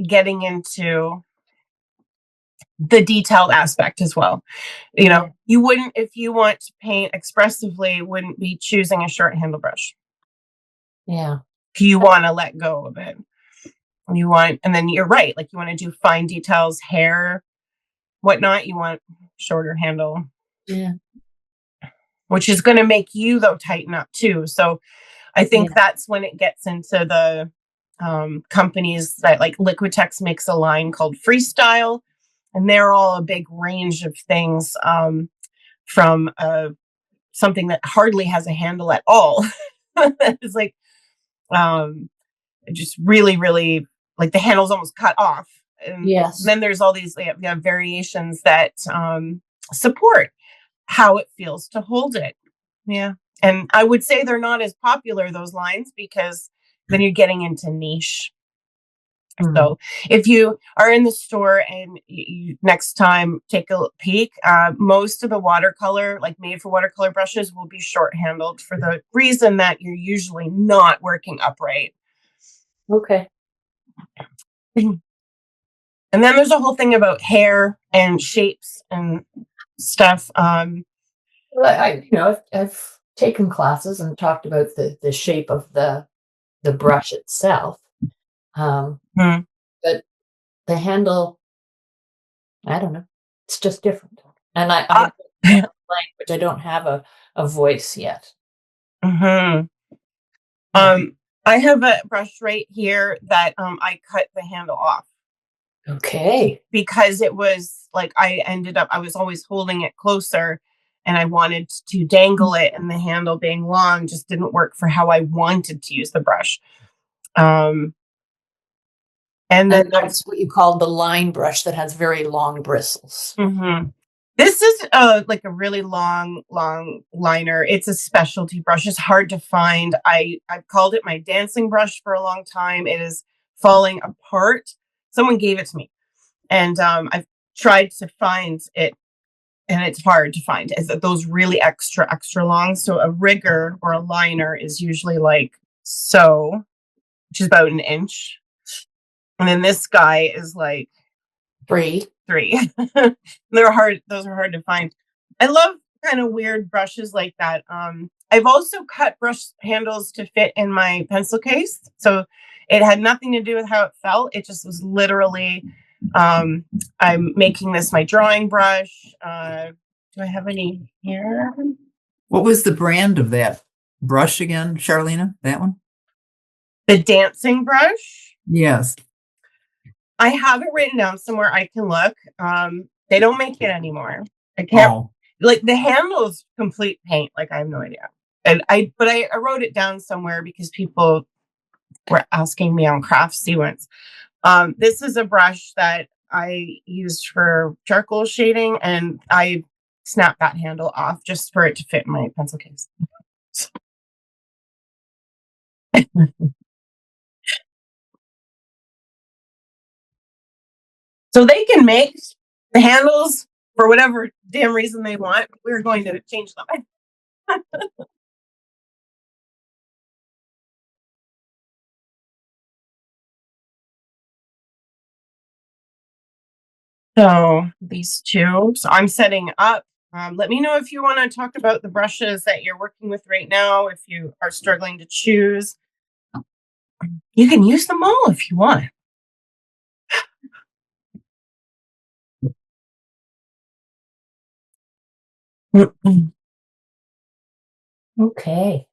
getting into the detailed aspect as well. You wouldn't, if you want to paint expressively, wouldn't be choosing a short handle brush. Yeah. You want to let go of it. And then you're right, like you want to do fine details, hair, whatnot, you want shorter handle. Yeah. Which is going to make you, though, tighten up too. So I think that's when it gets into the companies that, like Liquitex makes a line called Freestyle, and they're all a big range of things, from something that hardly has a handle at all. It's like just really, really, like the handle's almost cut off. And then there's all these variations that support how it feels to hold it. Yeah. And I would say they're not as popular, those lines, because then you're getting into niche. So if you are in the store and you next time take a peek, most of the watercolor, like made for watercolor brushes, will be short handled for the reason that you're usually not working upright. Okay. And then there's a whole thing about hair and shapes and stuff. Well, I've taken classes and talked about the shape of the brush itself. But the handle, I don't know. It's just different. And I language. I don't have a voice yet. I have a brush right here that I cut the handle off. Okay. Because it was like I was always holding it closer and I wanted to dangle it, and the handle being long just didn't work for how I wanted to use the brush. And then that's what you call the line brush that has very long bristles. This is like a really long liner. It's a specialty brush. It's hard to find. I've called it my dancing brush for a long time. It is falling apart. Someone gave it to me, and I've tried to find it, and it's hard to find. Is those really extra long? So a rigger or a liner is usually like so, which is about an inch, and then this guy is like 3. They're hard. Those are hard to find. I love kind of weird brushes like that. I've also cut brush handles to fit in my pencil case. So it had nothing to do with how it felt. It just was literally, I'm making this my drawing brush. Do I have any here? What was the brand of that brush again, Sharlena? That one? The dancing brush? Yes. I have it written down somewhere I can look. They don't make it anymore. I can't, like the handle's complete paint. Like I have no idea. And I wrote it down somewhere because people were asking me on Craftsy once. This is a brush that I used for charcoal shading, and I snapped that handle off just for it to fit in my pencil case. So they can make the handles for whatever damn reason they want. We're going to change them. So these two. So I'm setting up. Let me know if you want to talk about the brushes that you're working with right now. If you are struggling to choose, you can use them all if you want. Okay.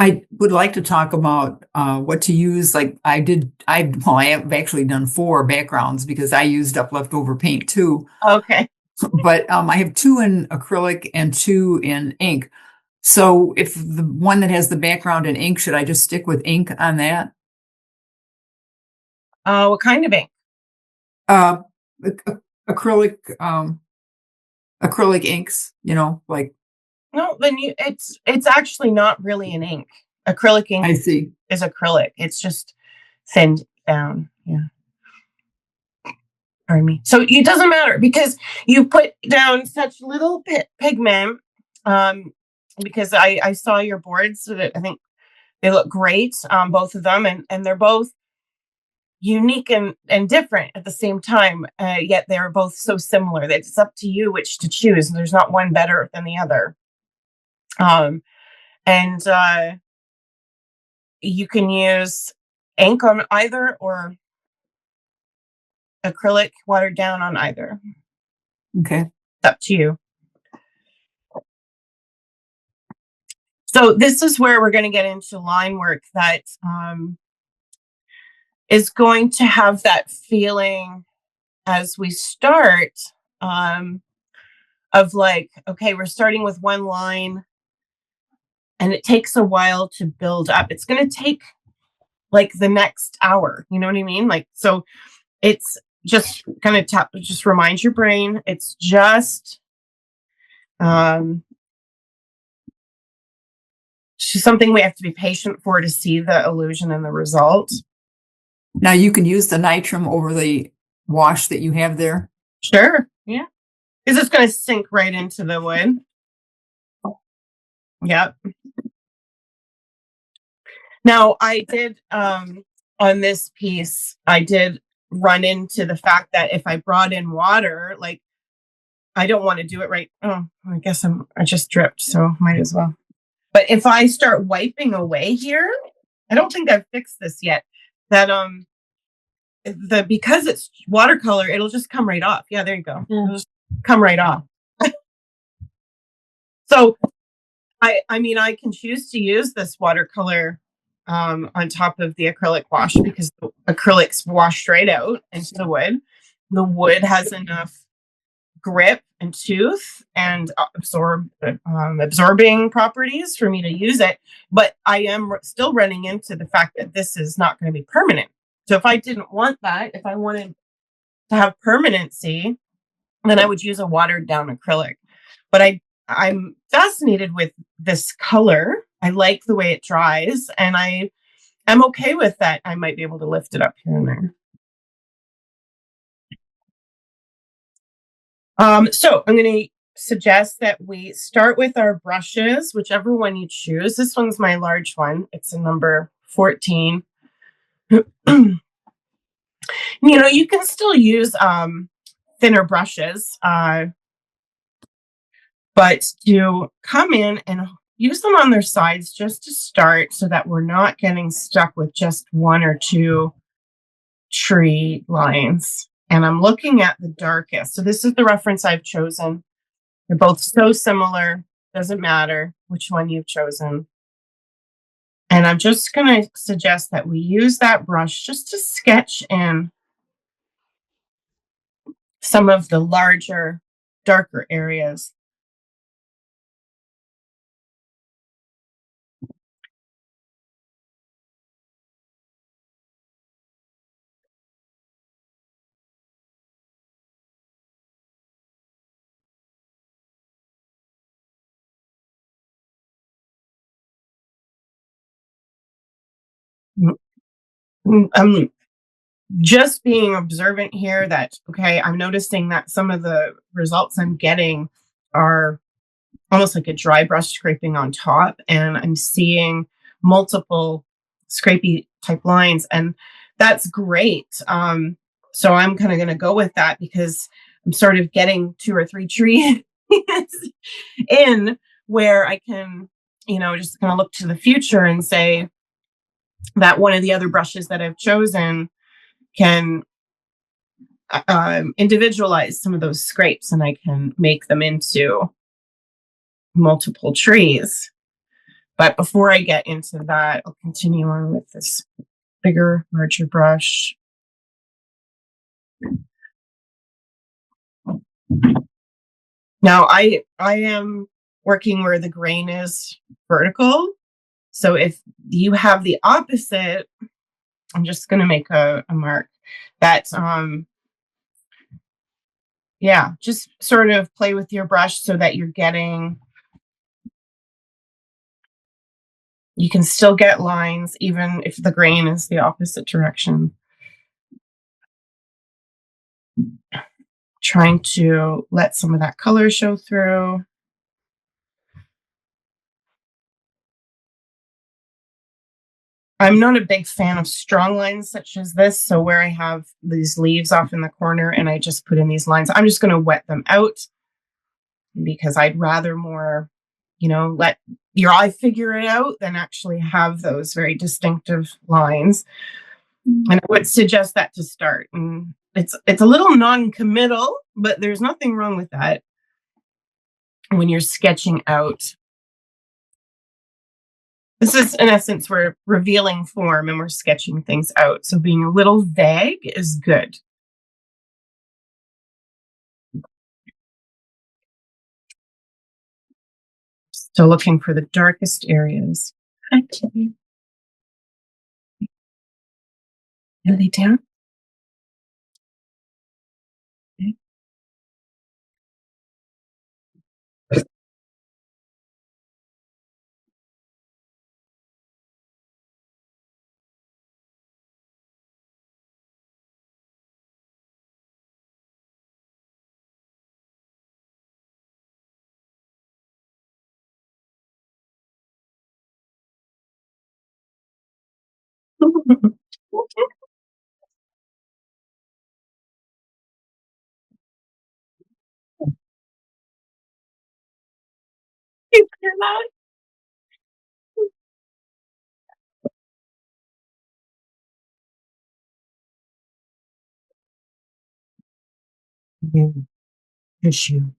I would like to talk about what to use. Like I have actually done 4 backgrounds because I used up leftover paint too. Okay. But I have 2 in acrylic and 2 in ink. So if the one that has the background in ink, should I just stick with ink on that? What kind of ink? Acrylic, acrylic inks, like. No, then it's actually not really an ink. Acrylic ink I see. is acrylic. It's just thinned down. Yeah. Pardon me. So it doesn't matter because you put down such little pigment. Because I saw your boards, so that I think they look great, both of them, and they're both unique and different at the same time. Yet they're both so similar that it's up to you which to choose. There's not one better than the other. And you can use ink on either or acrylic watered down on either. Okay. It's up to you. So this is where we're going to get into line work that is going to have that feeling as we start of like, okay, we're starting with one line and it takes a while to build up. It's going to take like the next hour. You know what I mean? Like, so it's just kind of just remind your brain. It's just something we have to be patient for to see the illusion and the result. Now you can use the nitrum over the wash that you have there. Sure. Yeah. Because it's going to sink right into the wood. Yep. Now I did, on this piece, I did run into the fact that if I brought in water, like I don't want to do it right. Oh, I guess I just dripped, so might as well. But if I start wiping away here, I don't think I've fixed this yet. That because it's watercolor, it'll just come right off. Yeah, there you go. It'll just come right off. So I mean I can choose to use this watercolor on top of the acrylic wash because the acrylics wash straight out into the wood. The wood has enough grip and tooth and absorbing properties for me to use it, but I am still running into the fact that this is not going to be permanent. So if I didn't want that, if I wanted to have permanency, then I would use a watered down acrylic. But I'm fascinated with this color. I like the way it dries, and I'm okay with that. I might be able to lift it up here and there. So I'm going to suggest that we start with our brushes, whichever one you choose. This one's my large one. It's a number 14. You can still use thinner brushes, but to come in and use them on their sides just to start so that we're not getting stuck with just one or two tree lines. And I'm looking at the darkest. So this is the reference I've chosen. They're both so similar. Doesn't matter which one you've chosen. And I'm just going to suggest that we use that brush just to sketch in some of the larger, darker areas. I'm just being observant here that, okay, I'm noticing that some of the results I'm getting are almost like a dry brush scraping on top, and I'm seeing multiple scrapey type lines, and that's great. So I'm kind of going to go with that because I'm sort of getting 2 or 3 trees in where I can, just kind of look to the future and say that one of the other brushes that I've chosen can individualize some of those scrapes, and I can make them into multiple trees. But before I get into that, I'll continue on with this bigger, larger brush. Now I am working where the grain is vertical. So if you have the opposite, I'm just going to make a mark that, just sort of play with your brush so that you can still get lines even if the grain is the opposite direction. Trying to let some of that color show through. I'm not a big fan of strong lines such as this. So where I have these leaves off in the corner and I just put in these lines, I'm just going to wet them out because I'd rather more, let your eye figure it out than actually have those very distinctive lines. And I would suggest that to start. And it's a little non-committal, but there's nothing wrong with that when you're sketching out. This is, in essence, we're revealing form and we're sketching things out. So being a little vague is good. So looking for the darkest areas. Okay. Lay down. Okay. You hear that? Yeah. Tissue.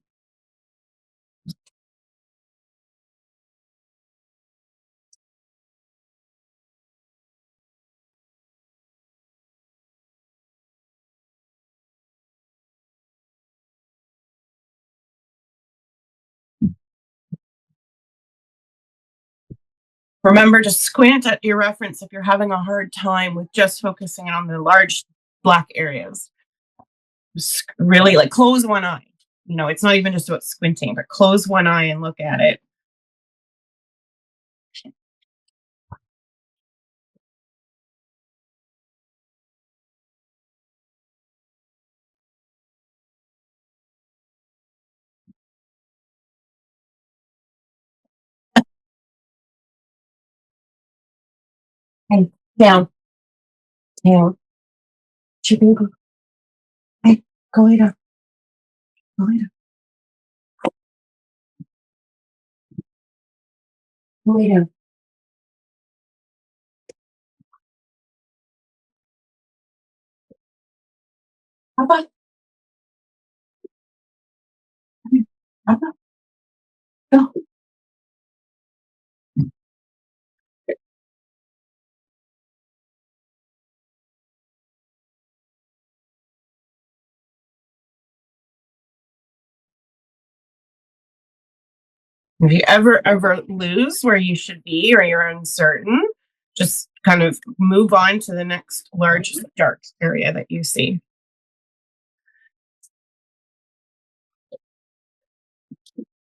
Remember to squint at your reference if you're having a hard time with just focusing on the large black areas. Just really like close one eye. You know, it's not even just about squinting, but close one eye and look at it. Hey, down, down. Chicken, go. Hey, go lay down. Go lay down. Go lay down. Papa. Papa. Go. If you ever lose where you should be or you're uncertain, just kind of move on to the next large dark area that you see.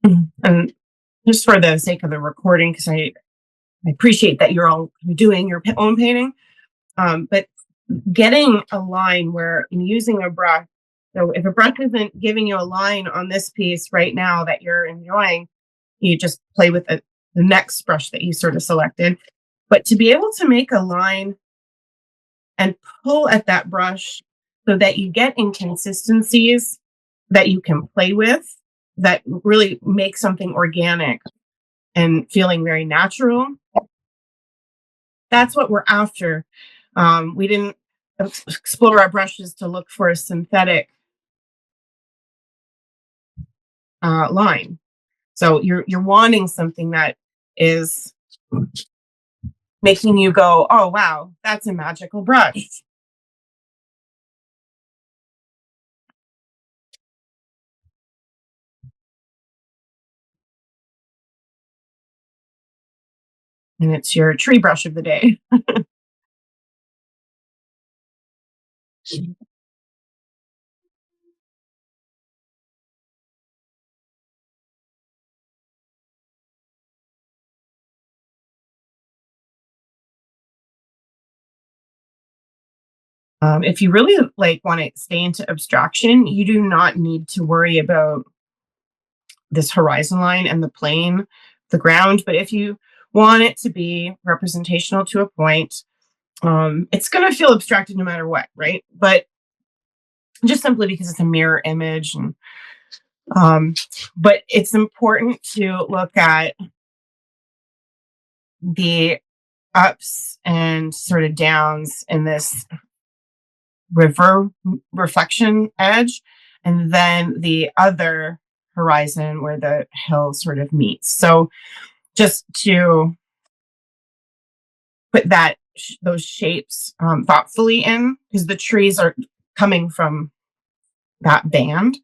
And just for the sake of the recording, because I appreciate that you're all doing your own painting, but getting a line where in using a brush, so if a brush isn't giving you a line on this piece right now that you're enjoying, you just play with the next brush that you sort of selected. But to be able to make a line and pull at that brush so that you get inconsistencies that you can play with, that really make something organic and feeling very natural. That's what we're after. We didn't explore our brushes to look for a synthetic line. So you're wanting something that is making you go, oh, wow, that's a magical brush. And it's your tree brush of the day. If you really like want to stay into abstraction, you do not need to worry about this horizon line and the plane, the ground. But if you want it to be representational to a point, it's going to feel abstracted no matter what, right? But just simply because it's a mirror image. And but it's important to look at the ups and sort of downs in this river reflection edge, and then the other horizon where the hill sort of meets. So just to put those shapes thoughtfully in, because the trees are coming from that band.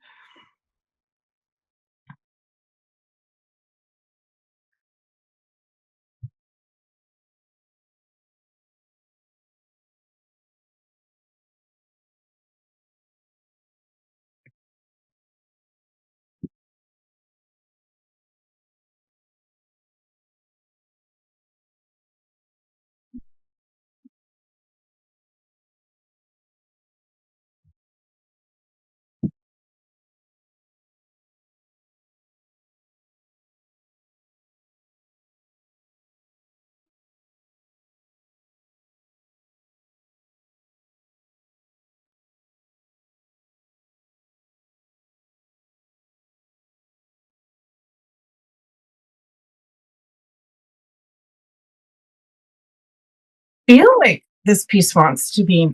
Feel like this piece wants to be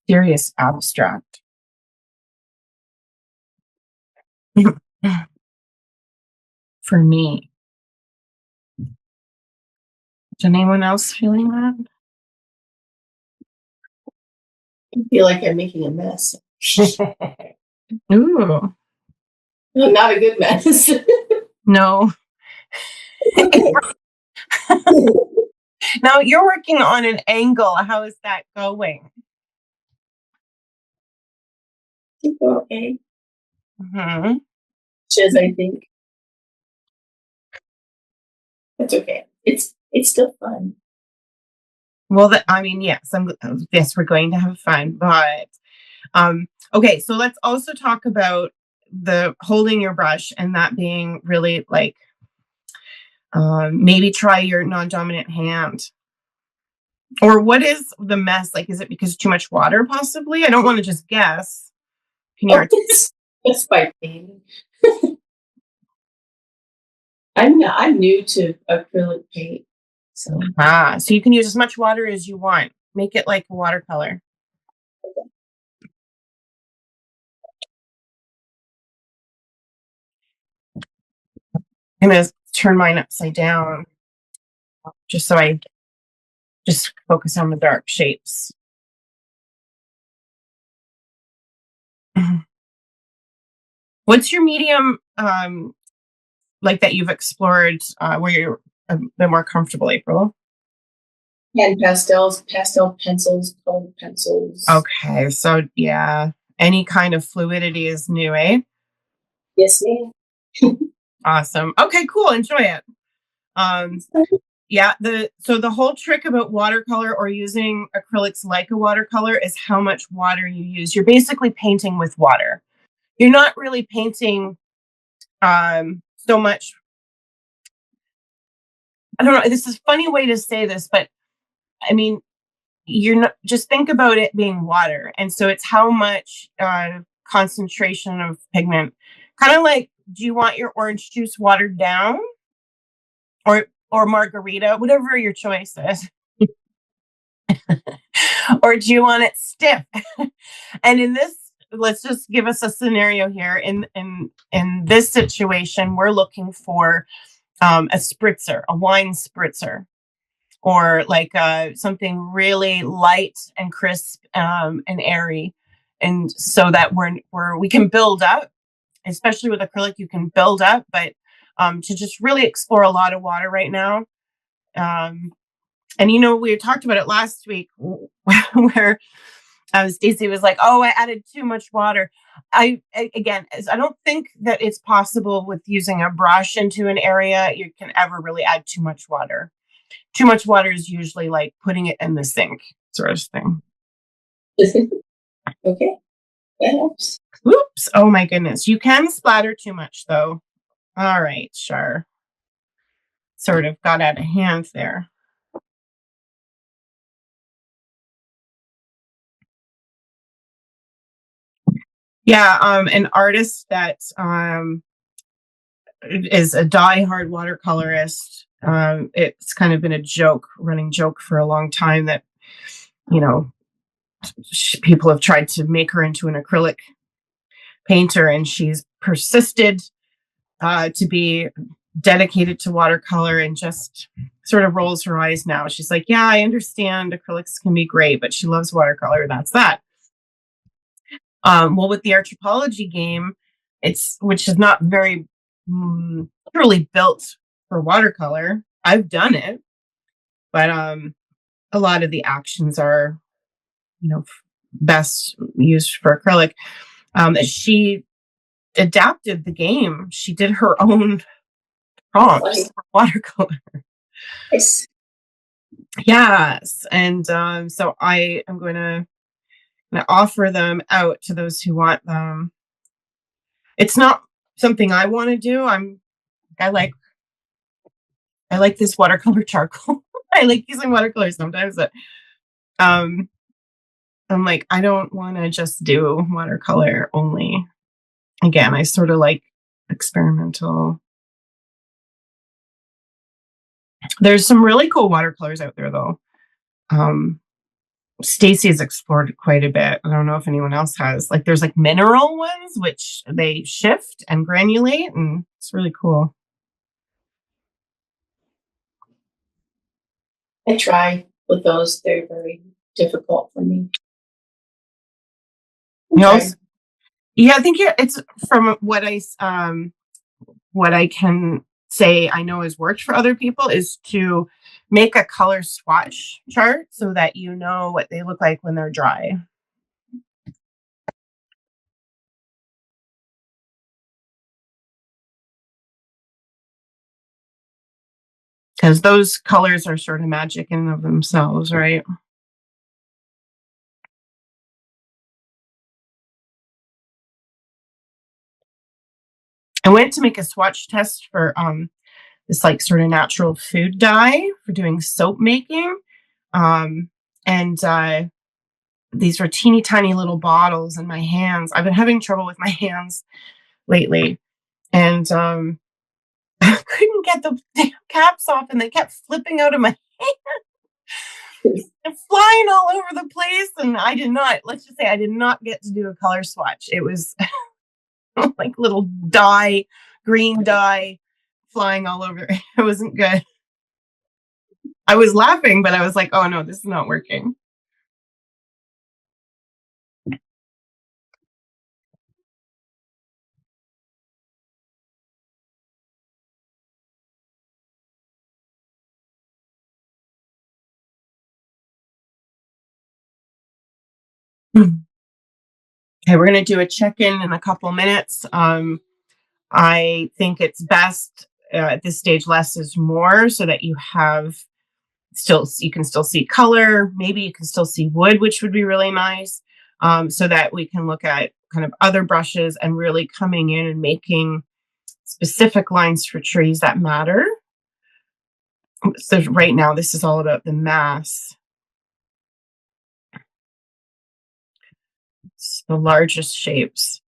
serious abstract. For me. Is anyone else feeling that? I feel like I'm making a mess. Ooh. Not a good mess. No. Okay. Now you're working on an angle. How is that going? Okay. Mm-hmm. Just, I think. That's okay. It's still fun. Well, yes, yes, we're going to have fun, but okay, so let's also talk about the holding your brush and that being really like maybe try your non-dominant hand. Or what is the mess? Like, is it because too much water possibly? I don't want to just guess. Can you That's my thing. I'm new to acrylic paint. So you can use as much water as you want. Make it like a watercolor. I'm going to turn mine upside down just so I just focus on the dark shapes. What's your medium like that you've explored where you're a bit more comfortable, April? and pastels, pastel pencils, colored pencils. Okay, so yeah, any kind of fluidity is new, eh? Yes, ma'am. Awesome. Okay, cool. Enjoy it. Yeah, the whole trick about watercolor or using acrylics like a watercolor is how much water you use. You're basically painting with water. You're not really painting so much. I don't know. This is a funny way to say this, but I mean, you're not just think about it being water. And so it's how much concentration of pigment, kind of like, do you want your orange juice watered down or margarita, whatever your choice is? Or do you want it stiff? And in this, let's just give us a scenario here. In this situation, we're looking for a spritzer, a wine spritzer, or like something really light and crisp and airy, and so that we can build up. Especially with acrylic, you can build up, but to just really explore a lot of water right now. And we talked about it last week where Stacey was like, "Oh, I added too much water." I don't think that it's possible with using a brush into an area you can ever really add too much water. Too much water is usually like putting it in the sink, sort of thing. Okay, that helps. Oops! Oh my goodness, you can splatter too much though. All right, sure. Sort of got out of hand there. Yeah, an artist that is a diehard watercolorist. It's kind of been a running joke for a long time that, people have tried to make her into an acrylic painter, and she's persisted to be dedicated to watercolor and just sort of rolls her eyes now. She's like, yeah, I understand acrylics can be great, but she loves watercolor. That's that. Well, with the Archipology game, which is not very truly built for watercolor. I've done it, but a lot of the actions are, best used for acrylic. She adapted the game. She did her own prompts for watercolor. Yes. Yes, and so I am going to offer them out to those who want them. It's not something I want to do. I like this watercolor charcoal. I like using watercolors sometimes, but I'm like, I don't want to just do watercolor only. Again, I sort of like experimental. There's some really cool watercolors out there, though. Stacey has explored quite a bit. I don't know if anyone else has. Like, there's like mineral ones, which they shift and granulate, and it's really cool. I try with those. They're very difficult for me. Yeah, I think it's from what I can say I know has worked for other people is to make a color swatch chart so that you know what they look like when they're dry. Because those colors are sort of magic in of themselves, right? I went to make a swatch test for this like sort of natural food dye for doing soap making. And these were teeny tiny little bottles in my hands. I've been having trouble with my hands lately. And I couldn't get the damn caps off and they kept flipping out of my hand and flying all over the place. And let's just say I did not get to do a color swatch. It was like little green dye flying all over. It wasn't good. I was laughing, but I was like, oh no, this is not working. Okay, we're going to do a check-in in a couple minutes. I think it's best at this stage, less is more, so that you can still see color. Maybe you can still see wood, which would be really nice. So that we can look at kind of other brushes and really coming in and making specific lines for trees that matter. So right now, this is all about the mass. It's the largest shapes.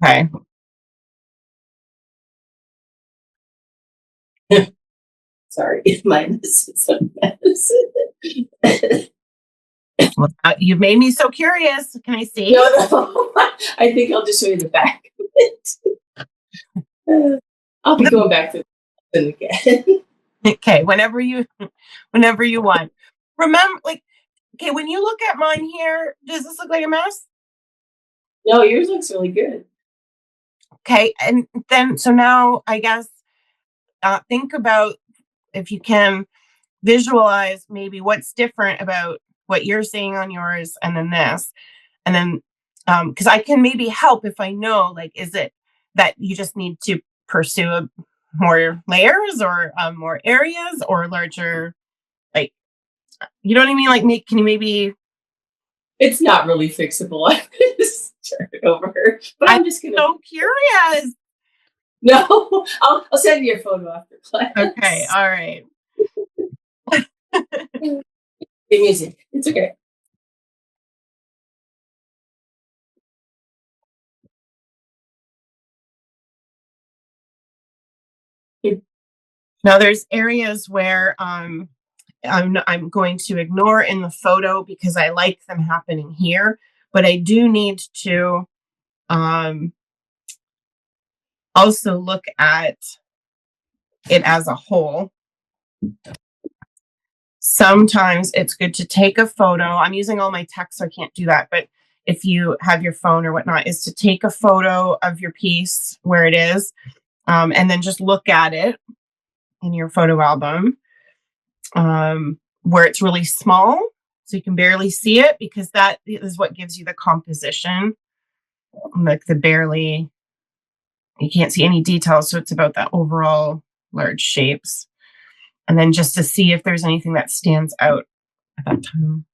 Okay. Sorry, mine is a mess. Well, you've made me so curious. Can I see? No. I think I'll just show you the back of it. I'll be going back to it again. Okay, whenever you want. Remember, okay, when you look at mine here, does this look like a mess? No, yours looks really good. Okay, and then so now I guess think about, if you can, visualize maybe what's different about what you're seeing on yours and then this, and then because I can maybe help if I know, like, is it that you just need to pursue more layers or more areas or larger, like, you know what I mean? Like, can you maybe? It's not really fixable. I could just turn it over, but I'm just gonna. So curious. No, I'll send you a photo after class. Okay, all right. The music. It's okay. Now there's areas where I'm going to ignore in the photo because I like them happening here, but I do need to also look at it as a whole. Sometimes it's good to take a photo. I'm using all my text, so I can't do that. But if you have your phone or whatnot, is to take a photo of your piece where it is, and then just look at it in your photo album, where it's really small, so you can barely see it, because that is what gives you the composition. Like you can't see any details, so it's about that overall large shapes. And then just to see if there's anything that stands out at that time.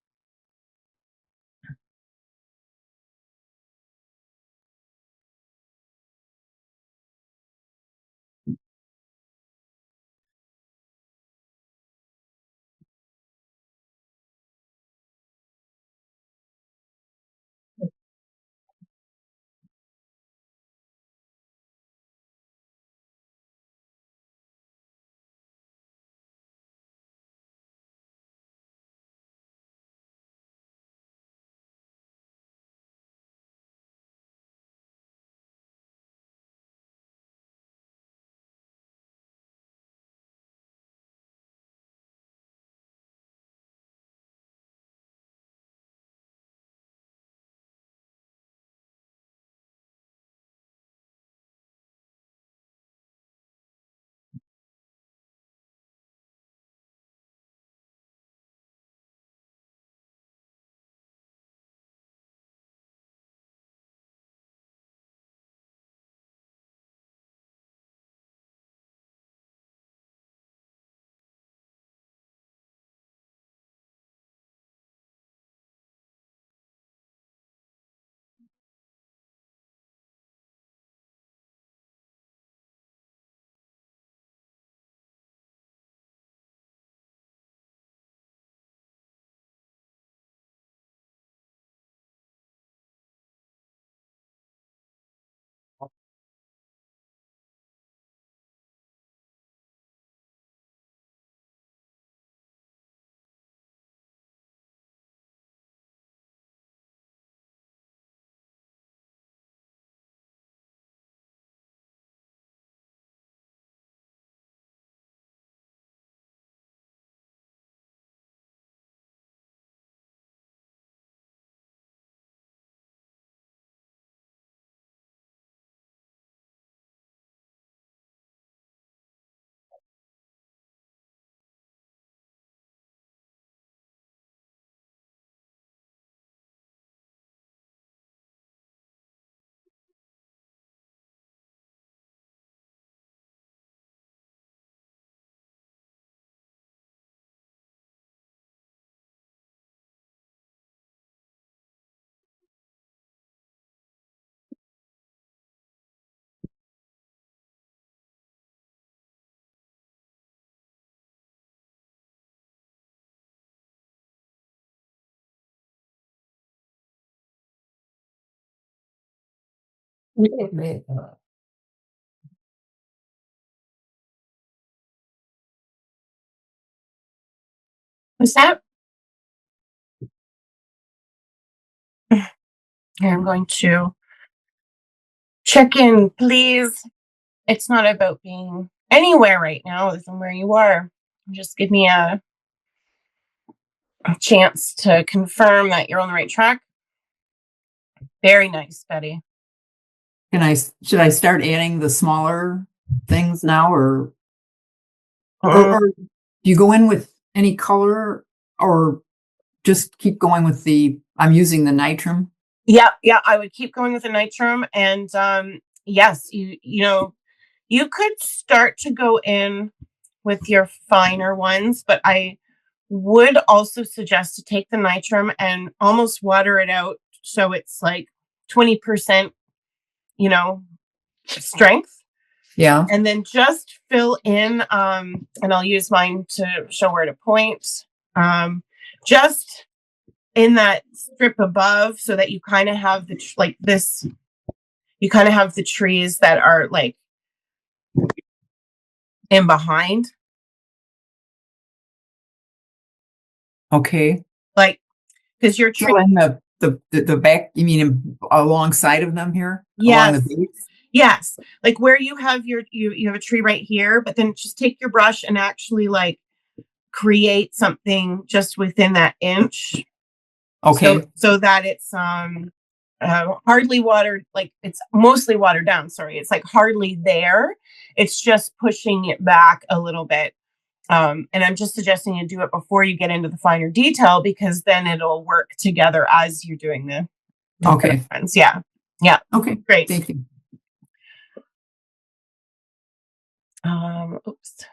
What's that? Here, I'm going to check in, please. It's not about being anywhere right now other than where you are. Just give me a chance to confirm that you're on the right track. Very nice, Betty. Should I start adding the smaller things now, or do you go in with any color, or just keep going with I'm using the nitrum? Yeah, I would keep going with the nitrum, and yes, you could start to go in with your finer ones, but I would also suggest to take the nitrum and almost water it out so it's like 20%, strength. Yeah. And then just fill in, and I'll use mine to show where to point. Just in that strip above, so that you kind of have you kind of have the trees that are like in behind. Okay. Like, because your tree. So in the back, you mean alongside of them here? Yes. Along the base? Yes. Like where you have you have a tree right here, but then just take your brush and actually like create something just within that inch. Okay. So that it's hardly watered, like it's mostly watered down. Sorry, it's like hardly there. It's just pushing it back a little bit. And I'm just suggesting you do it before you get into the finer detail, because then it'll work together as you're doing the Okay. friends. Yeah. Okay. Great. Thank you. Oops.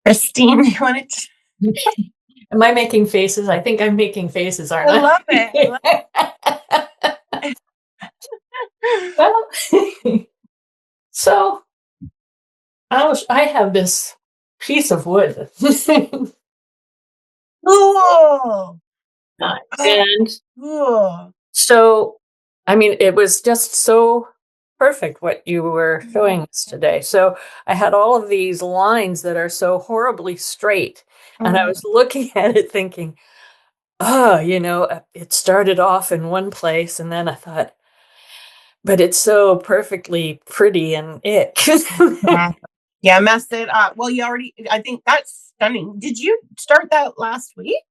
Christine, you want to? Am I making faces? I think I'm making faces, aren't I? I love it. Well, so I have this piece of wood. Cool. And Cool. so, I mean, it was just so perfect what you were showing us today. So I had all of these lines that are so horribly straight. And I was looking at it thinking, it started off in one place. And then I thought, but it's so perfectly pretty and ick. Yeah, messed it up. Well, I think that's stunning. Did you start that last week?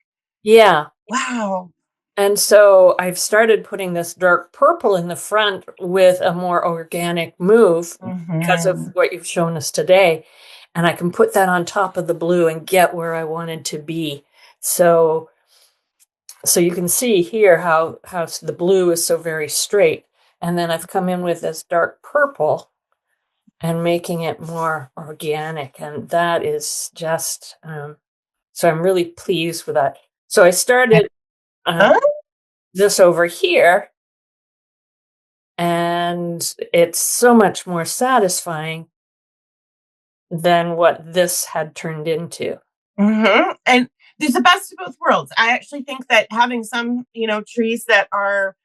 Yeah. Wow. And so I've started putting this dark purple in the front with a more organic move because of what you've shown us today. And I can put that on top of the blue and get where I wanted to be. So you can see here how the blue is so very straight. And then I've come in with this dark purple and making it more organic. And that is just, so I'm really pleased with that. So I started this over here, and it's so much more satisfying than what this had turned into. And there's the best of both worlds. I actually think that having some, trees that are,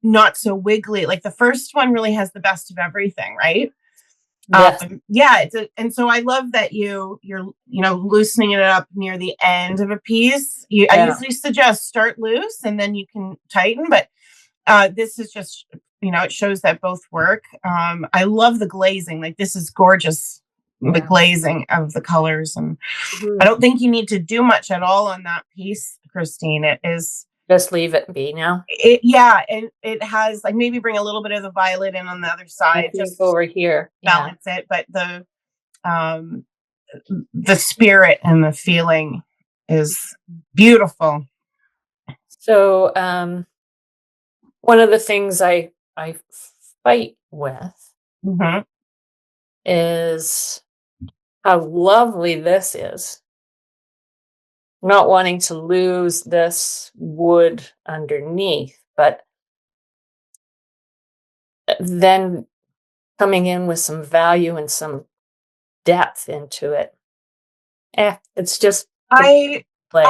not so wiggly, like the first one really has the best of everything, right? Yes. And so I love that you're loosening it up near the end of a piece. I usually suggest start loose and then you can tighten, but this is just, it shows that both work. I love the glazing. Like this is gorgeous. The glazing of the colors, and I don't think you need to do much at all on that piece, Christine. It is just leave it be now. And it has like maybe bring a little bit of the violet in on the other side, just over here, balance it. But the spirit and the feeling is beautiful. So one of the things I fight with is how lovely this is. not wanting to lose this wood underneath, but then coming in with some value and some depth into it. It's just I play.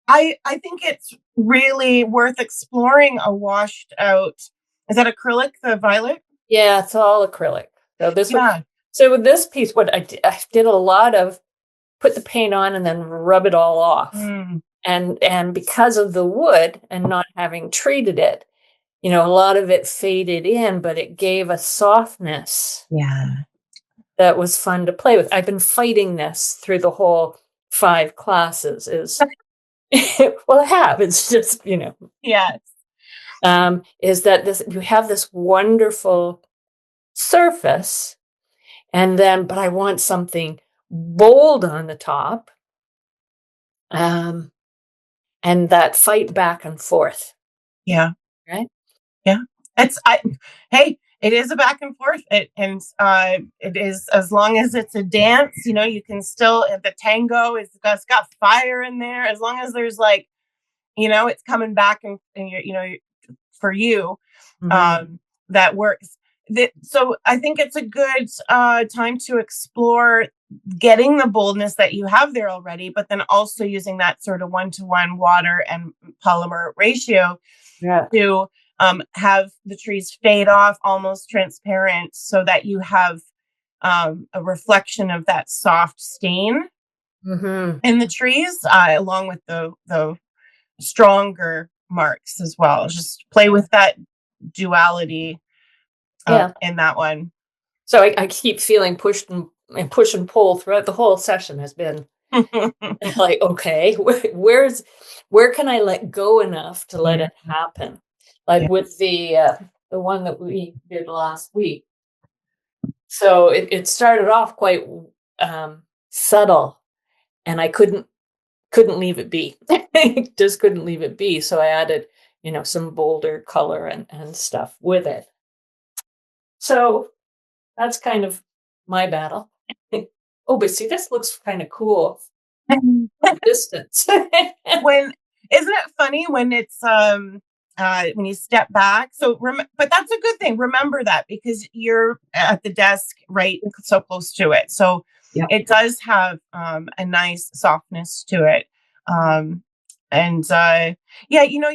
I think it's really worth exploring a washed out. Is that acrylic, the violet? Yeah, it's all acrylic. So this Yeah. one, so with this piece, what I did a lot of put the paint on and then rub it all off. And because of the wood and not having treated it, you know, a lot of it faded in, but it gave a softness. Yeah. That was fun to play with. I've been fighting this through the whole 5 classes is well, I have. It's just, you know. Yes. Is that this you have this wonderful surface, and then but I want something bold on the top. And that fight back and forth. Yeah. Right? Yeah. Hey, it is a back and forth. It is, as long as it's a dance, you know, you can still, the tango it's got fire in there, as long as there's like, you know, it's coming back and you know, for you, that works. So I think it's a good time to explore getting the boldness that you have there already, but then also using that sort of 1-to-1 water and polymer ratio to have the trees fade off almost transparent, so that you have a reflection of that soft stain in the trees, along with the stronger marks as well. Just play with that duality in that one. So I keep feeling pushed and push and pull throughout the whole session has been like, okay, where can I let go enough to let it happen? Like with the one that we did last week. So it started off quite subtle, and I couldn't leave it be. Just couldn't leave it be. So I added, you know, some bolder color and stuff with it. So that's kind of my battle. Oh, but see, this looks kind of cool from distance. When isn't it funny when it's when you step back? So but that's a good thing. Remember that, because you're at the desk right so close to it. So it does have a nice softness to it. And yeah, you know,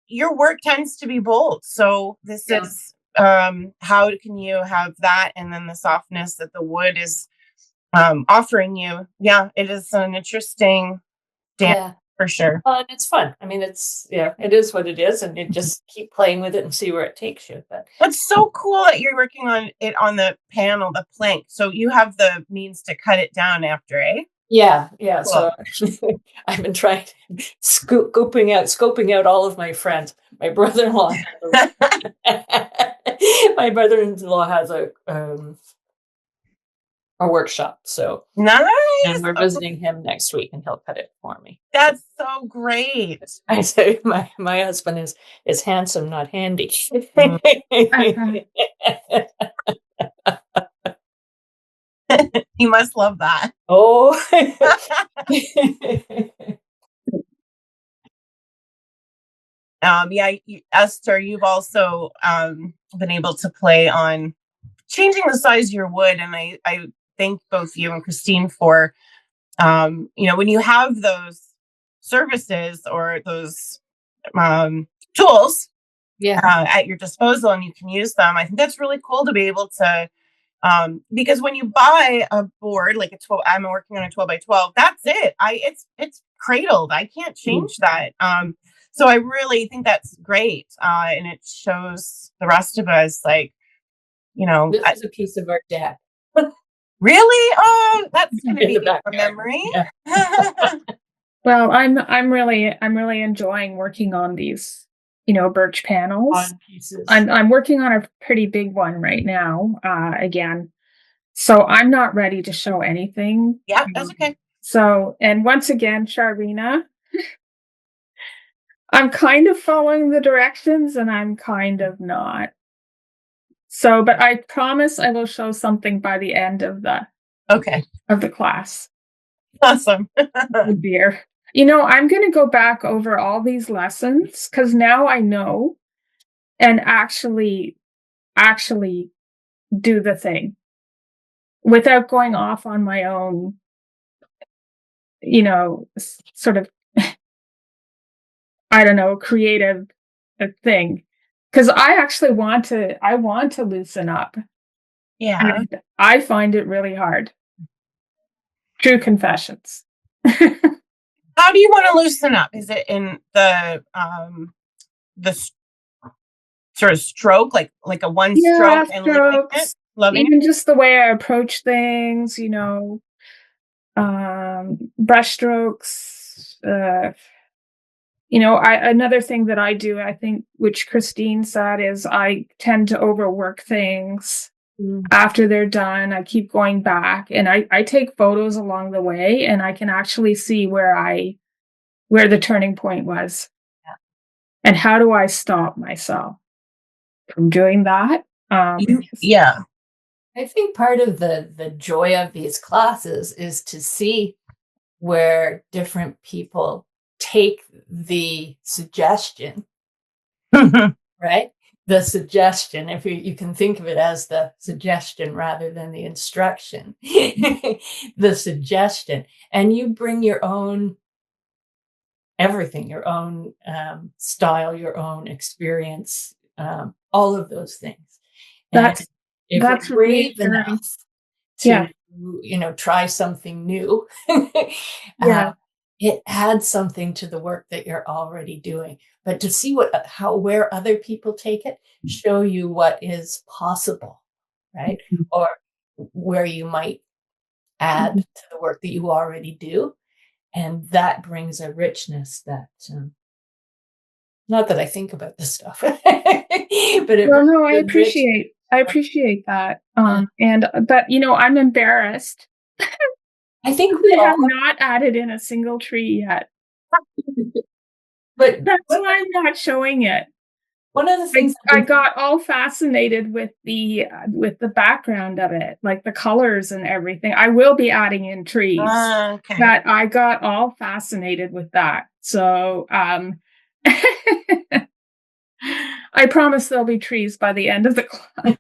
your work tends to be bold. So this is how can you have that and then the softness that the wood is offering you. Yeah, it is an interesting dance for sure. And it's fun. I mean, it's it is what it is, and you just keep playing with it and see where it takes you. But it's so cool that you're working on it on the panel, the plank. So you have the means to cut it down after, eh? Yeah. Cool. So I've been trying scoping out all of my friends. My brother-in-law has a workshop. So nice. And we're visiting him next week, and he'll cut it for me. That's so great. I say my husband is handsome, not handy. He must love that. Oh. Yeah, Esther, you've also been able to play on changing the size of your wood, and I thank both you and Christine for you know, when you have those services or those tools at your disposal and you can use them. I think that's really cool to be able to because when you buy a board like a 12, I'm working on a 12x12, that's it. It's cradled. I can't change that. So I really think that's great. And it shows the rest of us, like, you know, this is a piece of our deck. Really? Oh, that's going to be a memory. Yeah. Well, I'm really enjoying working on these, you know, birch panels. On pieces. I'm working on a pretty big one right now, again. So I'm not ready to show anything. Yeah, that's okay. So, and once again, Sharlena, I'm kind of following the directions and I'm kind of not. So, but I promise I will show something by the end of the class. Awesome. The beer. I'm going to go back over all these lessons because now I know and actually do the thing without going off on my own, sort of, I don't know, creative thing. Because I want to loosen up. Yeah. And I find it really hard. True confessions. How do you want to loosen up? Is it in the sort of stroke, like a one stroke and strokes, loving even just the way I approach things, brush strokes. Another thing that I do, I think, which Christine said, is I tend to overwork things. After they're done, I keep going back and I take photos along the way, and I can actually see where the turning point was. Yeah. And how do I stop myself from doing that? Yeah. I think part of the joy of these classes is to see where different people take the suggestion, right? The suggestion, if you can think of it as the suggestion rather than the instruction, the suggestion, and you bring your own everything, your own style, your own experience, all of those things. That's brave enough to, try something new, it adds something to the work that you're already doing. But to see where other people take it, show you what is possible, right? Or where you might add to the work that you already do. And that brings a richness that, not that I think about this stuff, but I appreciate that. But I'm embarrassed. I think we have not added in a single tree yet. But that's why I'm not showing it. One of the things I got all fascinated with the background of it, like the colors and everything. I will be adding in trees, okay. but I got all fascinated with that. So I promise there'll be trees by the end of the class.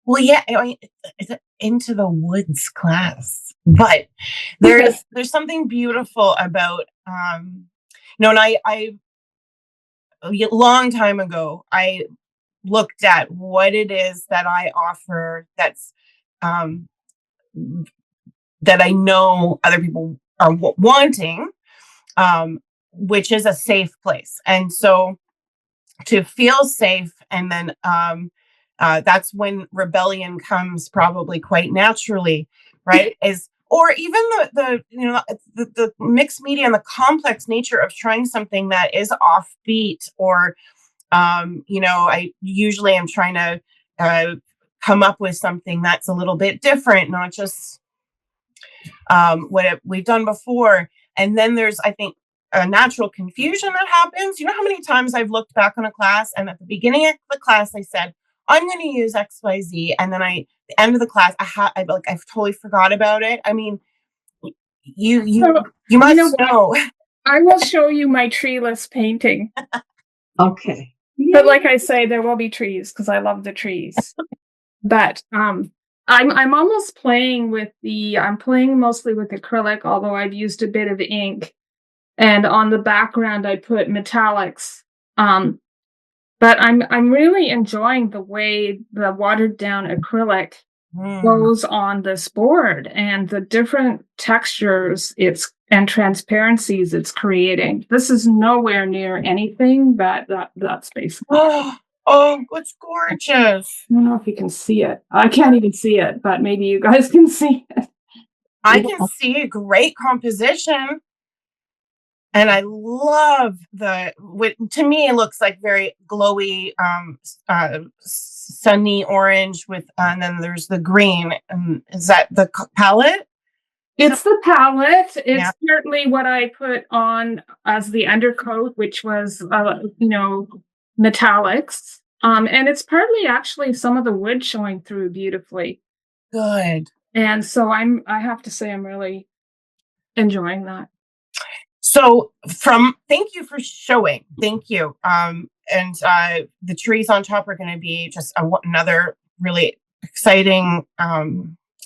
Well, yeah, it's into the woods class, but there's something beautiful about and I a long time ago I looked at what it is that I offer that's that I know other people are wanting, which is a safe place, and so to feel safe, and then that's when rebellion comes probably quite naturally, right? Or even the mixed media and the complex nature of trying something that is offbeat, or I usually am trying to come up with something that's a little bit different, not just what we've done before. And then there's, I think, a natural confusion that happens. You know how many times I've looked back on a class, and at the beginning of the class I said, I'm going to use XYZ, and then the end of the class I've totally forgot about it. I mean, you must know. I will show you my treeless painting. Okay. But like I say, there will be trees because I love the trees. But I'm almost playing I'm playing mostly with acrylic, although I've used a bit of ink. And on the background I put metallics. But I'm really enjoying the way the watered down acrylic goes on this board, and the different textures and transparencies it's creating. This is nowhere near anything, but that's basically. Oh, it's gorgeous. I don't know if you can see it. I can't even see it, but maybe you guys can see it. I can see a great composition. And I love to me, it looks like very glowy, sunny orange and then there's the green. Is that the palette? It's the palette. It's certainly what I put on as the undercoat, which was, metallics. And it's partly actually some of the wood showing through beautifully. Good. And so I have to say I'm really enjoying that. So thank you for showing. Thank you. And the trees on top are going to be just another really exciting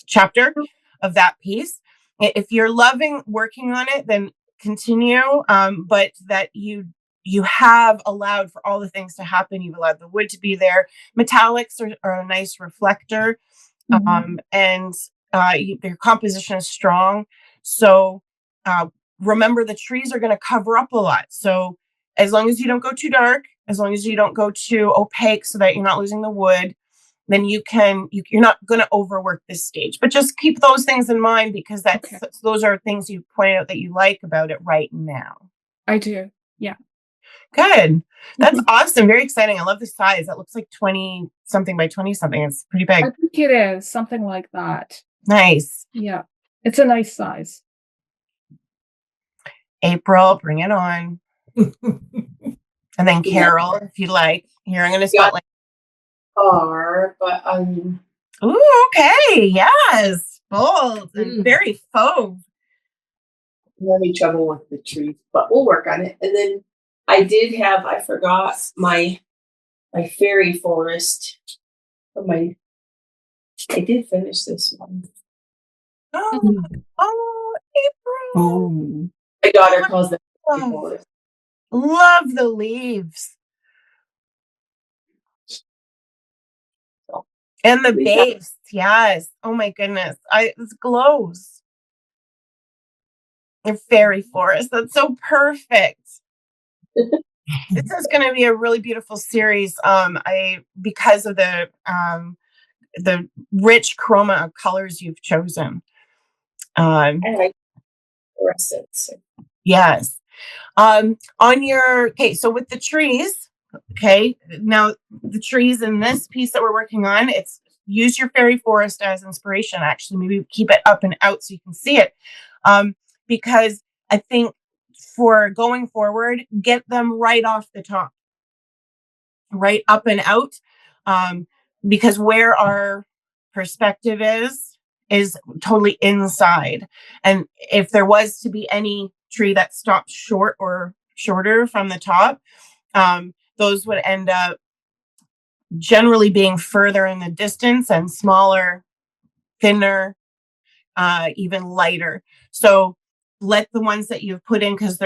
chapter of that piece. If you're loving working on it, then continue. But that you have allowed for all the things to happen. You've allowed the wood to be there. Metallics are a nice reflector. And your composition is strong. So remember, the trees are going to cover up a lot. So as long as you don't go too dark, as long as you don't go too opaque so that you're not losing the wood, then you're not going to overwork this stage. But just keep those things in mind, because those are things you point out that you like about it right now. I do. Yeah. Good. That's awesome. Very exciting. I love the size. That looks like 20 something by 20 something. It's pretty big. I think it is something like that. Nice. Yeah. It's a nice size. April, bring it on. And then Carol, if you like. Here, I'm going to spotlight. But Ooh, okay. Yes. Bold and very fauve. I'm having trouble with the trees, but we'll work on it. And then I forgot my fairy forest. I did finish this one. Oh, April. My daughter calls them fairy forest. Love the leaves. And the base, yes. Oh my goodness. It glows. A fairy forest. That's so perfect. This is going to be a really beautiful series. Because of the rich chroma of colors you've chosen. I like fluorescence. Yes. So with the trees, now the trees in this piece that we're working on, use your fairy forest as inspiration. Actually, maybe keep it up and out so you can see it. Because I think for going forward, get them right off the top, right up and out. Because where our perspective is totally inside. And if there was to be any tree that stopped short or shorter from the top, those would end up generally being further in the distance and smaller, thinner, even lighter. So let the ones that you've put in, because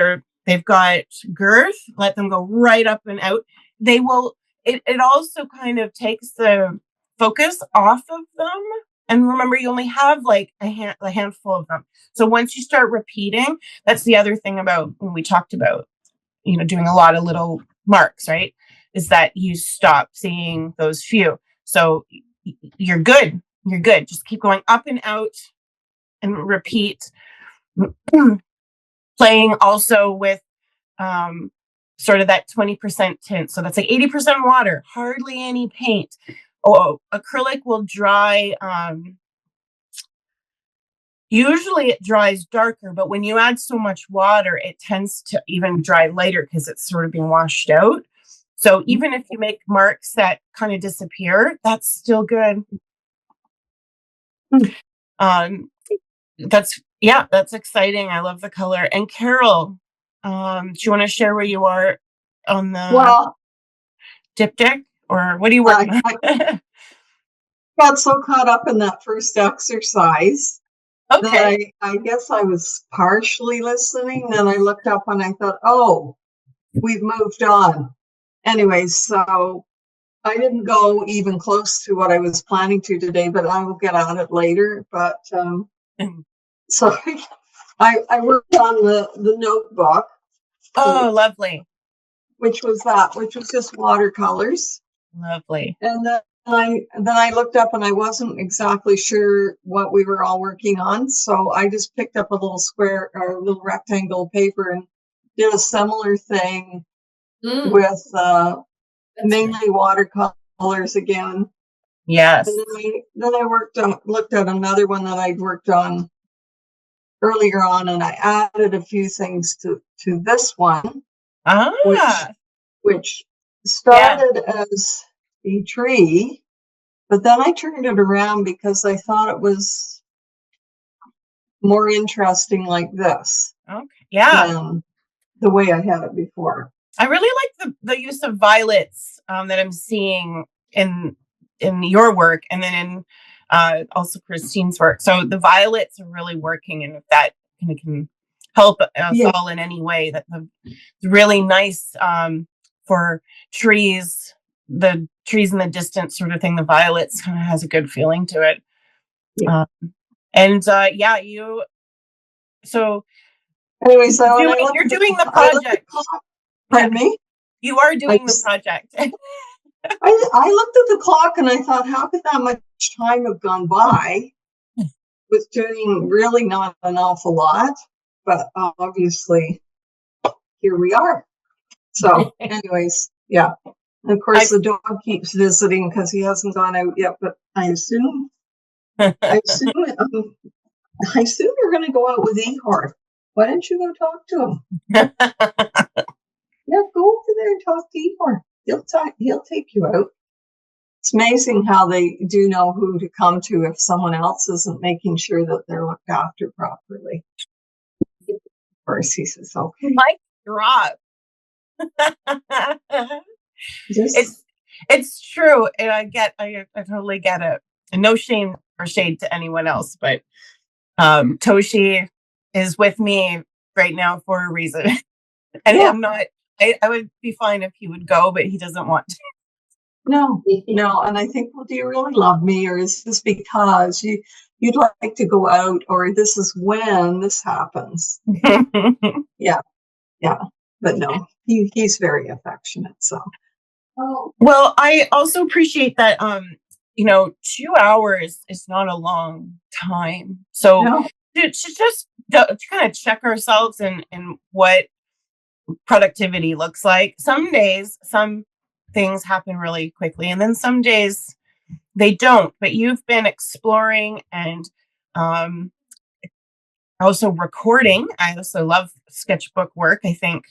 they've got girth, let them go right up and out. They will. It also kind of takes the focus off of them. And remember, you only have like a handful of them. So once you start repeating, that's the other thing about when we talked about, doing a lot of little marks, right? Is that you stop seeing those few. So you're good. You're good. Just keep going up and out and repeat. Playing also with sort of that 20% tint. So that's like 80% water, hardly any paint. Acrylic will dry. Usually it dries darker, but when you add so much water, it tends to even dry lighter because it's sort of being washed out. So even if you make marks that kind of disappear, that's still good. That's exciting. I love the color. And Carol, do you want to share where you are on the diptych, or what are you working on? I got so caught up in that first exercise that I guess I was partially listening. Then I looked up and I thought, oh, we've moved on. Anyways, so I didn't go even close to what I was planning to today, but I will get on it later. But so I worked on the notebook. Oh, lovely. Which was just watercolors. Lovely. And then I looked up and I wasn't exactly sure what we were all working on. So I just picked up a little square or a little rectangle paper and did a similar thing with mainly watercolors again. Yes. And then I looked at another one that I'd worked on earlier on, and I added a few things to this one. Which started as a tree, but then I turned it around because I thought it was more interesting like this. Okay. Yeah. Than the way I had it before. I really like the use of violets that I'm seeing in your work, and then in also Christine's work. So the violets are really working, and if that can help us all in any way, it's really nice for trees. The trees in the distance, sort of thing. The violets kind of has a good feeling to it. Yeah. You. So, anyways, you're doing the project. Pardon me? You are doing the project. I looked at the clock and I thought, how could that much time have gone by with doing really not an awful lot? But obviously, here we are. So, anyways, yeah. And of course, the dog keeps visiting because he hasn't gone out yet. But I assume you're going to go out with Ihor. Why don't you go talk to him? Yeah, go over there and talk to Ihor. He'll take you out. It's amazing how they do know who to come to if someone else isn't making sure that they're looked after properly. Of course, he says, okay. Mic drop. It's true, and I totally get it. And no shame or shade to anyone else, but Toshi is with me right now for a reason. And I'm not. I would be fine if he would go, but he doesn't want to. No. And I think, well, do you really love me, or is this because you'd like to go out, or this is when this happens? Yeah. But no, he's very affectionate. So. Oh. Well, I also appreciate that. 2 hours is not a long time. So to just kind of check ourselves and what productivity looks like. Some days, some things happen really quickly, and then some days they don't. But you've been exploring and also recording. I also love sketchbook work. I think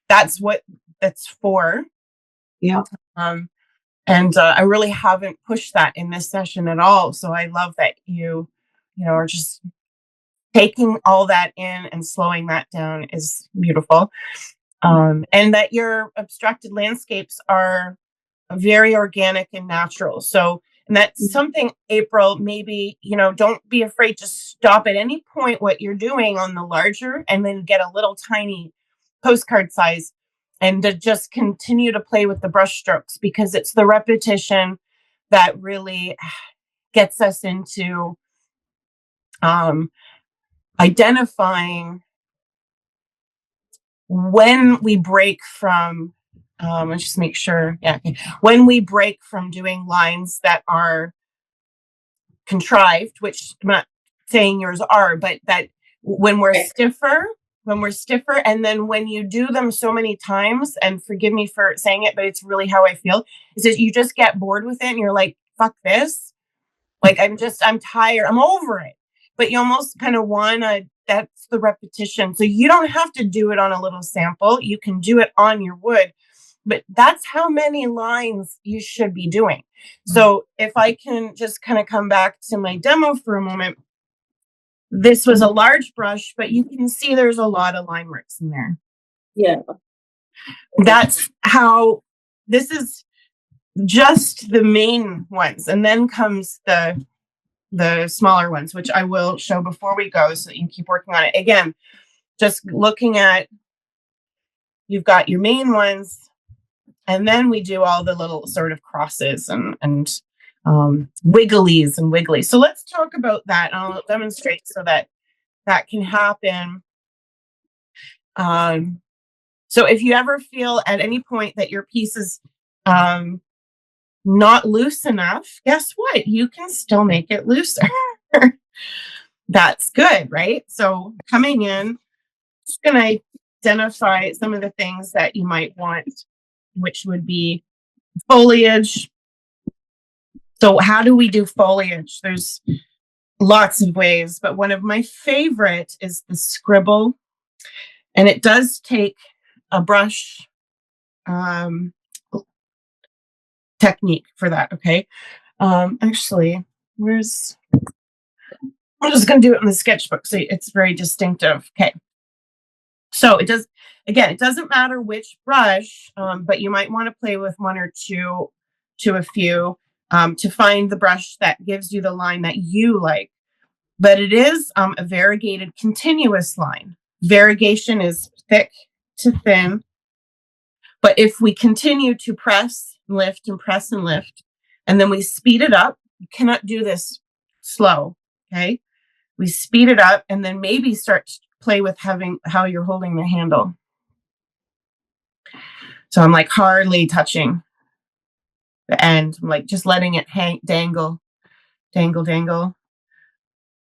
that's what that's for. Yeah. And I really haven't pushed that in this session at all. So I love that you are just taking all that in and slowing that down is beautiful. And that your abstracted landscapes are very organic and natural. So, and that's something, April, maybe, don't be afraid to stop at any point what you're doing on the larger and then get a little tiny postcard size and to just continue to play with the brush strokes, because it's the repetition that really gets us into identifying when we break from let's just make sure. Yeah. Okay. When we break from doing lines that are contrived, which I'm not saying yours are, but that when we're stiffer, and then when you do them so many times, and forgive me for saying it, but it's really how I feel, is that you just get bored with it and you're like, fuck this. Like, I'm tired. I'm over it. But you almost kind of that's the repetition. So you don't have to do it on a little sample. You can do it on your wood. But that's how many lines you should be doing. So if I can just kind of come back to my demo for a moment, this was a large brush, but you can see there's a lot of line works in there. Yeah. That's how, this is just the main ones. And then comes the smaller ones, which I will show before we go so that you can keep working on it. Again, just looking at, you've got your main ones, and then we do all the little sort of crosses and wigglies and wigglies. So let's talk about that. I'll demonstrate so that can happen. So if you ever feel at any point that your piece is not loose enough, guess what? You can still make it looser. That's good, right? So coming in, just going to identify some of the things that you might want, which would be foliage. So how do we do foliage? There's lots of ways, but one of my favorite is the scribble. And it does take a brush technique for that, okay? Actually, where's I'm just going to do it in the sketchbook. So it's very distinctive. Okay. So it doesn't matter which brush, but you might want to play with one or two to a few to find the brush that gives you the line that you like. But it is a variegated continuous line. Variegation is thick to thin. But if we continue to press, lift, and press and lift, and then we speed it up, you cannot do this slow. Okay. We speed it up and then maybe start to play with how you're holding the handle. So I'm like hardly touching the end. I'm like just letting it dangle.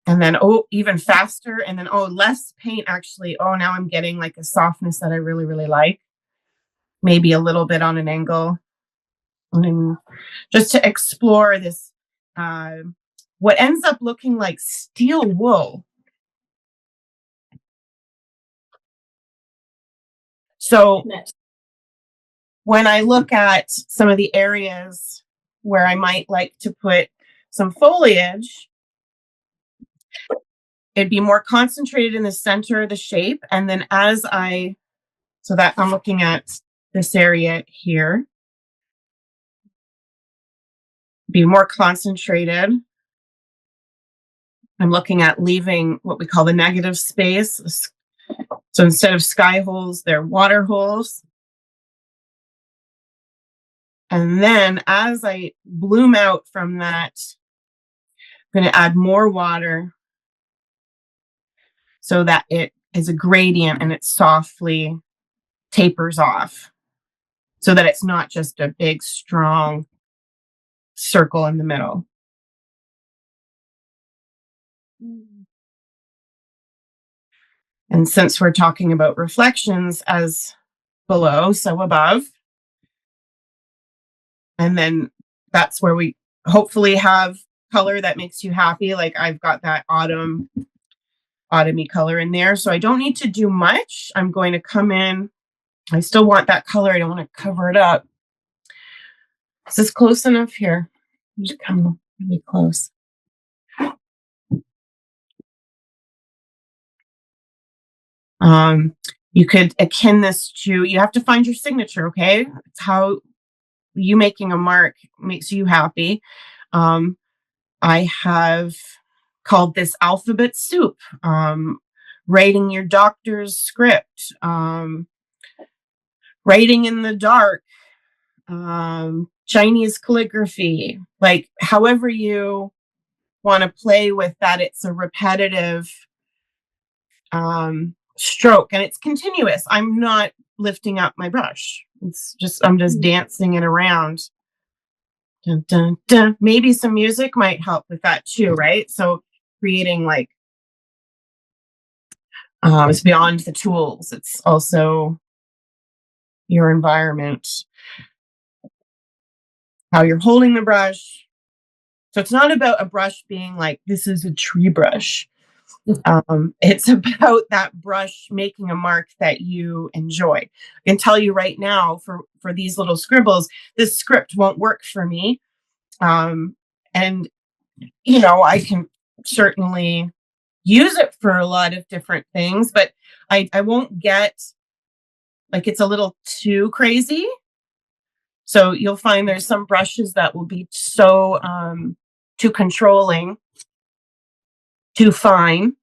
And then, even faster. And then, less paint actually. Now I'm getting like a softness that I really, really like. Maybe a little bit on an angle. And just to explore this, what ends up looking like steel wool. So when I look at some of the areas where I might like to put some foliage, it'd be more concentrated in the center of the shape. And then so that I'm looking at this area here, be more concentrated. I'm looking at leaving what we call the negative space. So instead of sky holes, they're water holes. And then as I bloom out from that, I'm going to add more water so that it is a gradient and it softly tapers off so that it's not just a big, strong circle in the middle. And since we're talking about reflections as below, so above, and then that's where we hopefully have color that makes you happy. Like I've got that autumny color in there. So I don't need to do much. I'm going to come in. I still want that color. I don't want to cover it up. Is this close enough here? Just come really close. You could akin this to, you have to find your signature, okay? It's how you making a mark makes you happy. I have called this alphabet soup, writing your doctor's script, writing in the dark, Chinese calligraphy, like however you want to play with that. It's a repetitive stroke and it's continuous. I'm not lifting up my brush. I'm just dancing it around. Dun, dun, dun. Maybe some music might help with that too, right? So creating like, it's beyond the tools. It's also your environment, how you're holding the brush. So it's not about a brush being like, this is a tree brush. It's about that brush making a mark that you enjoy. I can tell you right now for these little scribbles, this script won't work for me. And, I can certainly use it for a lot of different things, but I won't get, like, it's a little too crazy. So you'll find there's some brushes that will be so too controlling, too fine.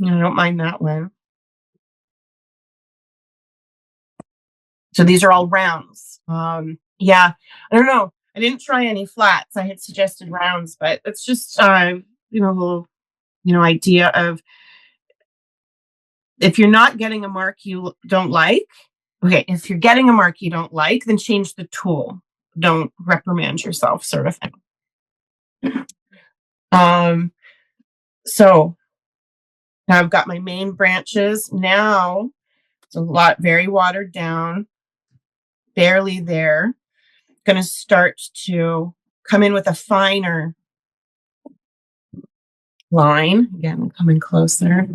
I don't mind that one. So these are all rounds. Yeah, I don't know. I didn't try any flats. I had suggested rounds, but it's just, a little, idea of if you're not getting a mark you don't like. Okay, if you're getting a mark you don't like, then change the tool. Don't reprimand yourself, sort of thing. So now I've got my main branches. Now it's a lot, very watered down, barely there. Going to start to come in with a finer line. Again, coming closer.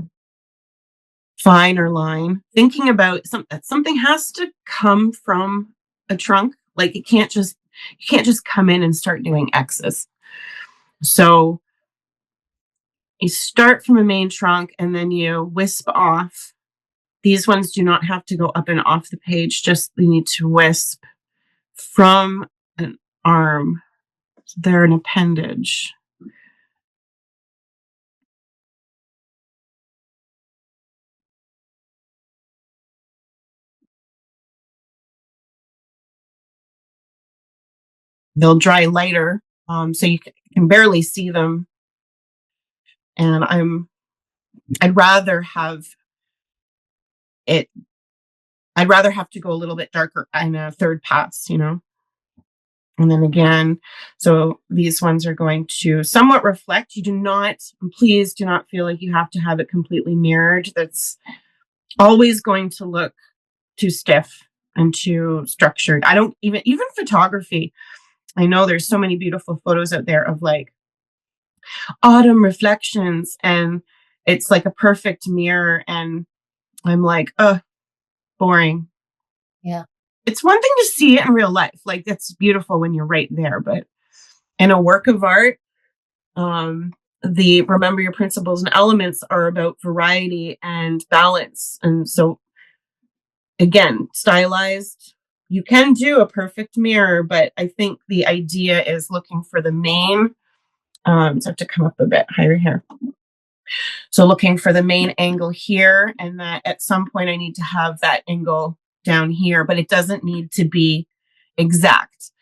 Finer line. Thinking about something has to come from a trunk. Like it can't just You can't just come in and start doing X's. So you start from a main trunk and then you wisp off. These ones do not have to go up and off the page, just you need to wisp from an arm. They're an appendage. They'll dry lighter, so you can barely see them. And I'd rather have to go a little bit darker in a third pass, And then again, so these ones are going to somewhat reflect. Please do not feel like you have to have it completely mirrored. That's always going to look too stiff and too structured. I don't even photography. I know there's so many beautiful photos out there of like autumn reflections and it's like a perfect mirror. And I'm like, boring. Yeah. It's one thing to see it in real life. Like that's beautiful when you're right there. But in a work of art, the remember your principles and elements are about variety and balance. And so again, stylized, you can do a perfect mirror, but I think the idea is looking for the main, so I have to come up a bit higher here. So looking for the main angle here, and that at some point I need to have that angle down here, but it doesn't need to be exact.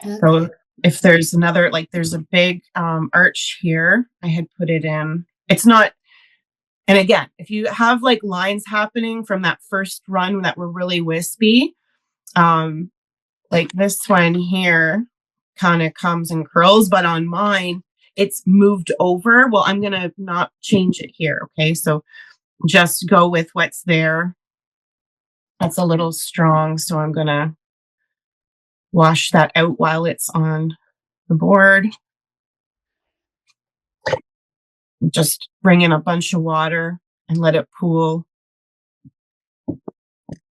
Okay. So if there's another, like there's a big arch here, I had put it in. It's not, and again, if you have like lines happening from that first run that were really wispy, like this one here kind of comes and curls, but on mine, it's moved over. Well, I'm going to not change it here. Okay. So just go with what's there. That's a little strong. So I'm going to wash that out while it's on the board. Just bring in a bunch of water and let it pool.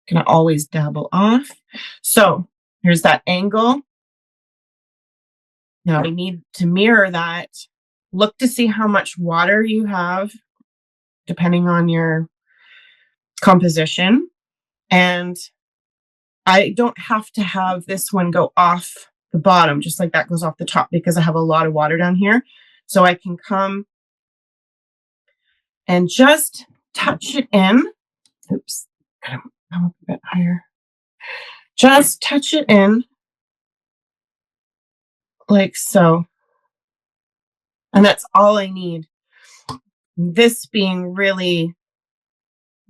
Can always dabble off. So here's that angle. Now I need to mirror that. Look to see how much water you have, depending on your composition. And I don't have to have this one go off the bottom, just like that goes off the top, because I have a lot of water down here. So I can come and just touch it in. Oops, gotta come up a bit higher. Just touch it in like so. And that's all I need. This being really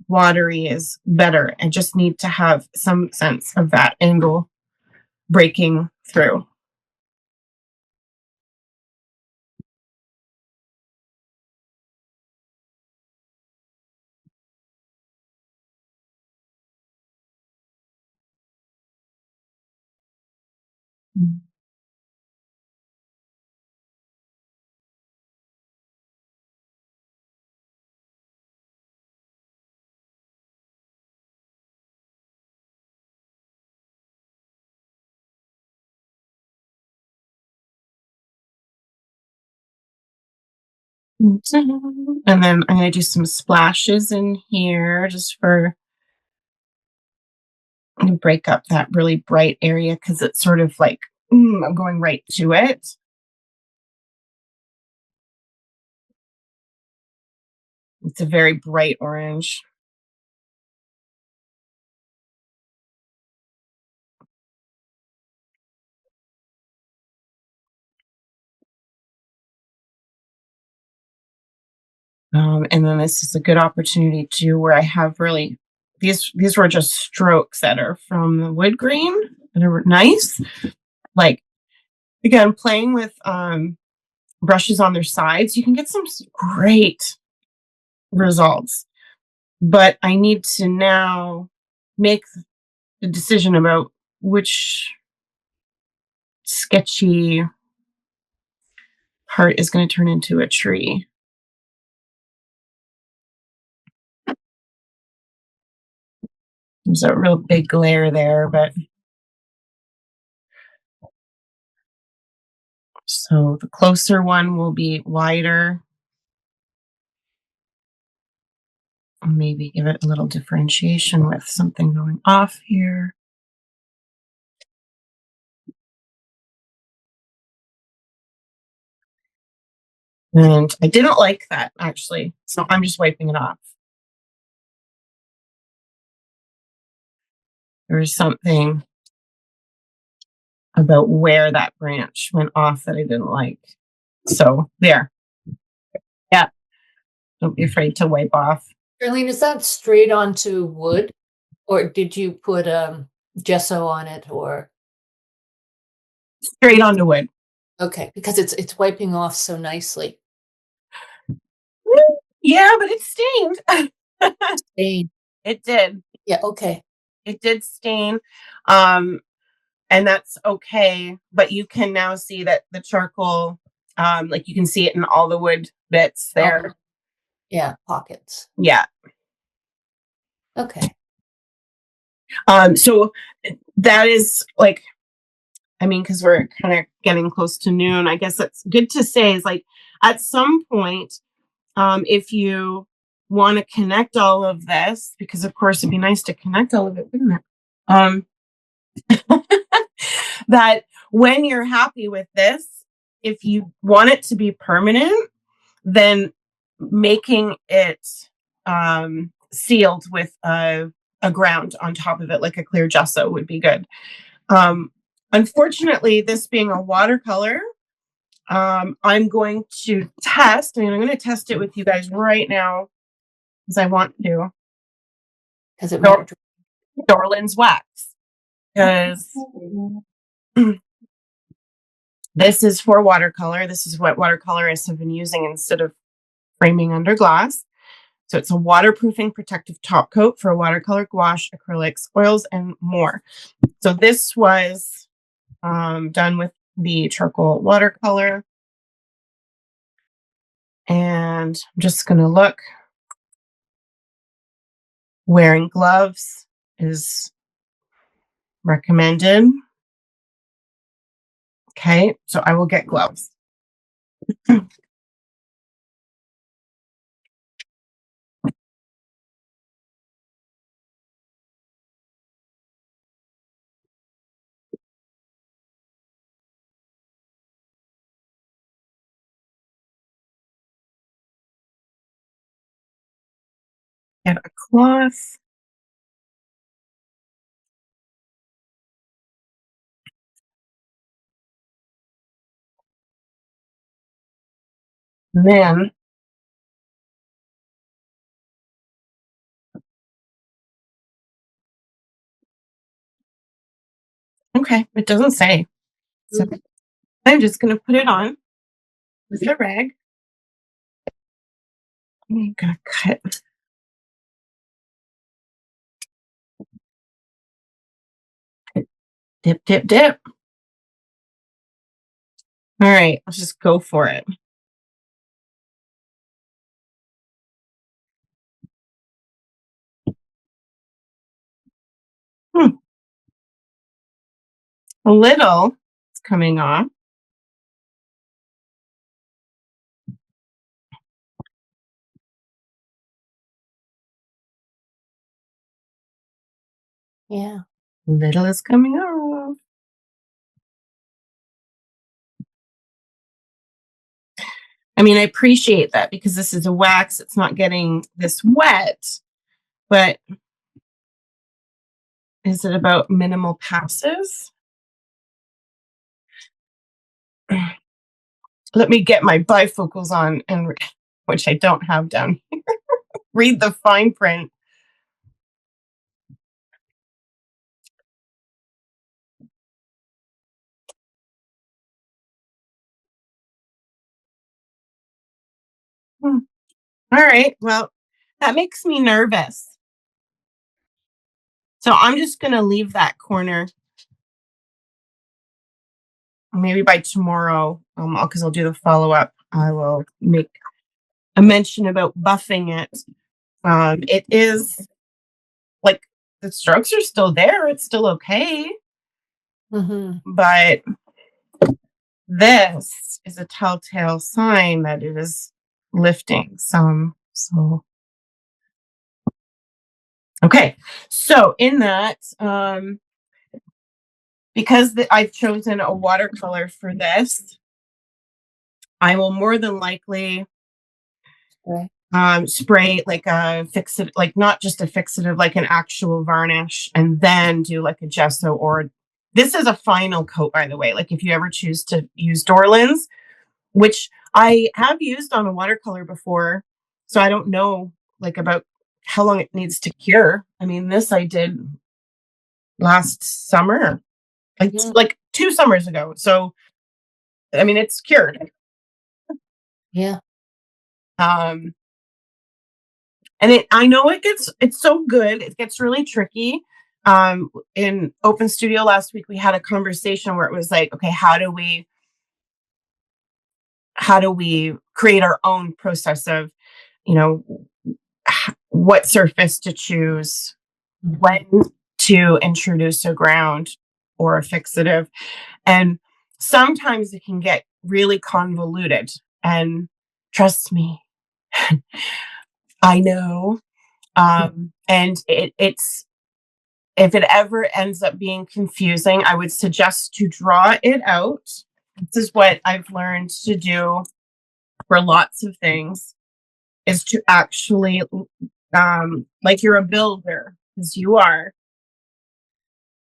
watery is better. I just need to have some sense of that angle breaking through. And then I'm going to do some splashes in here just for break up that really bright area because it's sort of like I'm going right to it. It's a very bright orange. And then this is a good opportunity too, where I have really these were just strokes that are from the wood grain that are nice. Like again, playing with brushes on their sides, you can get some great results. But I need to now make the decision about which sketchy part is going to turn into a tree. There's a real big glare there, but So the closer one will be wider. Maybe give it a little differentiation with something going off here. And I didn't like that, actually. So I'm just wiping it off. There's something about where that branch went off that I didn't like. So there. Yeah. Don't be afraid to wipe off. Sharlene, is that straight onto wood? Or did you put gesso on it or? Straight onto wood. Okay, because it's wiping off so nicely. Yeah, but it stained. Stain. It did. Yeah, okay. It did stain. And that's okay. But you can now see that the charcoal, like you can see it in all the wood bits there. Oh, yeah, pockets. Yeah. Okay. So that is like, I mean, because we're kind of getting close to noon, I guess that's good to say is like at some point, if you want to connect all of this, because of course it'd be nice to connect all of it, wouldn't it? That when you're happy with this, if you want it to be permanent, then making it sealed with a ground on top of it, like a clear gesso, would be good. Unfortunately, this being a watercolor, I'm going to test. I mean, I'm going to test it with you guys right now because I want to. Because it might. Dorland's wax. Because this is for watercolor. This is what watercolorists have been using instead of framing under glass. So it's a waterproofing protective top coat for watercolor, gouache, acrylics, oils, and more. So this was done with the charcoal watercolor. And I'm just going to look. Wearing gloves is recommended. Okay, so I will get gloves. Get a cloth. And then okay, it doesn't say. So I'm just going to put it on with a rag. I'm going to cut. Dip, dip, dip. All right, let's just go for it. A little is coming off. Yeah. A little is coming off. I mean, I appreciate that because this is a wax. It's not getting this wet, but is it about minimal passes? Let me get my bifocals on, and which I don't have down here. Read the fine print. All right. Well, that makes me nervous. So I'm just going to leave that corner. Maybe by tomorrow, because I'll do the follow-up, I will make a mention about buffing it. It is like the strokes are still there. It's still okay. Mm-hmm. But this is a telltale sign that it is lifting some. So, okay. So in that, because I've chosen a watercolor for this, I will more than likely spray like a fixative, like not just a fixative, like an actual varnish, and then do like a gesso. Or this is a final coat, by the way. Like if you ever choose to use Dorlan's, which I have used on a watercolor before, so I don't know like about how long it needs to cure. I mean, this I did last summer, like 2 summers ago. So I mean, it's cured. Yeah. And I know it's so good. It gets really tricky. In Open Studio last week, we had a conversation where it was like, okay, how do we create our own process of, what surface to choose, when to introduce a ground or a fixative. And sometimes it can get really convoluted. And trust me, I know. And it's, if it ever ends up being confusing, I would suggest to draw it out. This is what I've learned to do for lots of things, is to actually, like you're a builder, as you are,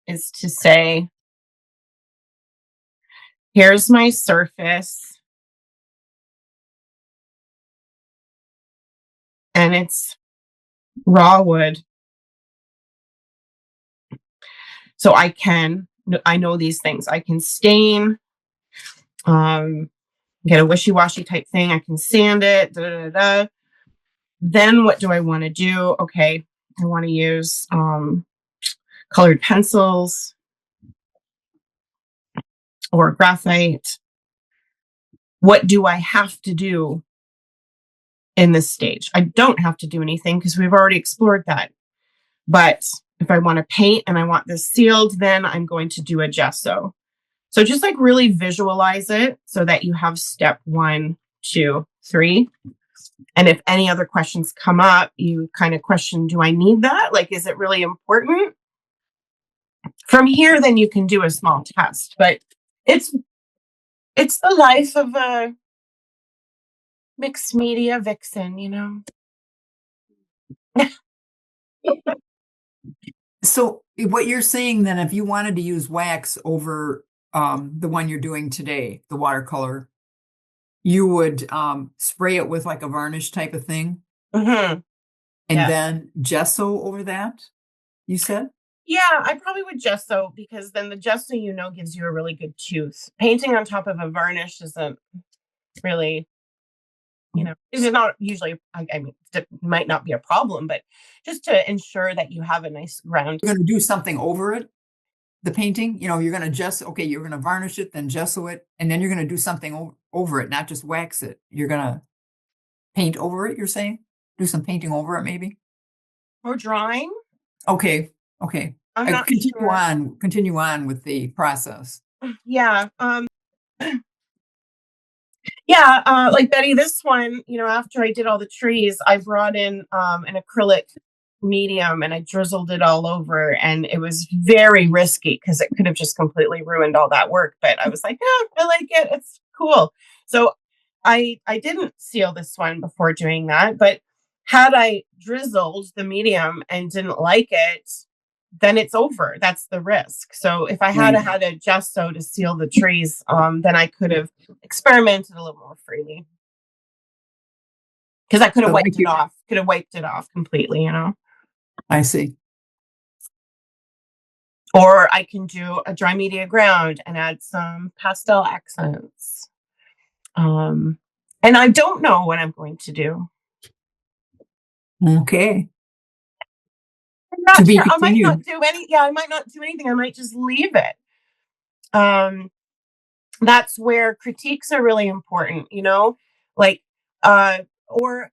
is to say, here's my surface, and it's raw wood. So I know these things. I can stain, get a wishy-washy type thing. I can sand it, da, da, da, da. Then what do I want to do? Okay, I want to use colored pencils or graphite. What do I have to do in this stage? I don't have to do anything because we've already explored that. But if I want to paint and I want this sealed, then I'm going to do a gesso. So just like really visualize it so that you have step 1, 2, 3. And if any other questions come up, you kind of question, do I need that? Like, is it really important? From here, then you can do a small test. But it's the life of a mixed media vixen, So what you're saying then, if you wanted to use wax over the one you're doing today, the watercolor, you would spray it with like a varnish type of thing, Mm-hmm. and then gesso over that, you said? Yeah, I probably would gesso, because then the gesso, gives you a really good tooth. Painting on top of a varnish isn't really, it's not usually, I mean, it might not be a problem, but just to ensure that you have a nice ground. You're going to do something over it, the painting, you're going to you're going to varnish it, then gesso it, and then you're going to do something over it, not just wax it. You're going to paint over it, you're saying? Do some painting over it, maybe? Or drawing? Okay. I'm not Continue on with the process. Yeah. Yeah, like Betty, this one, after I did all the trees, I brought in an acrylic medium and I drizzled it all over, and it was very risky because it could have just completely ruined all that work. But I was like, I like it. It's cool. So I didn't seal this one before doing that, but had I drizzled the medium and didn't like it, then it's over. That's the risk. So if I had had a gesso to seal the trees, then I could have experimented a little more freely. Because I could have wiped it off completely, I see. Or I can do a dry media ground and add some pastel accents. And I don't know what I'm going to do. Okay. I'm not sure. I might not do anything. I might just leave it. That's where critiques are really important, like, or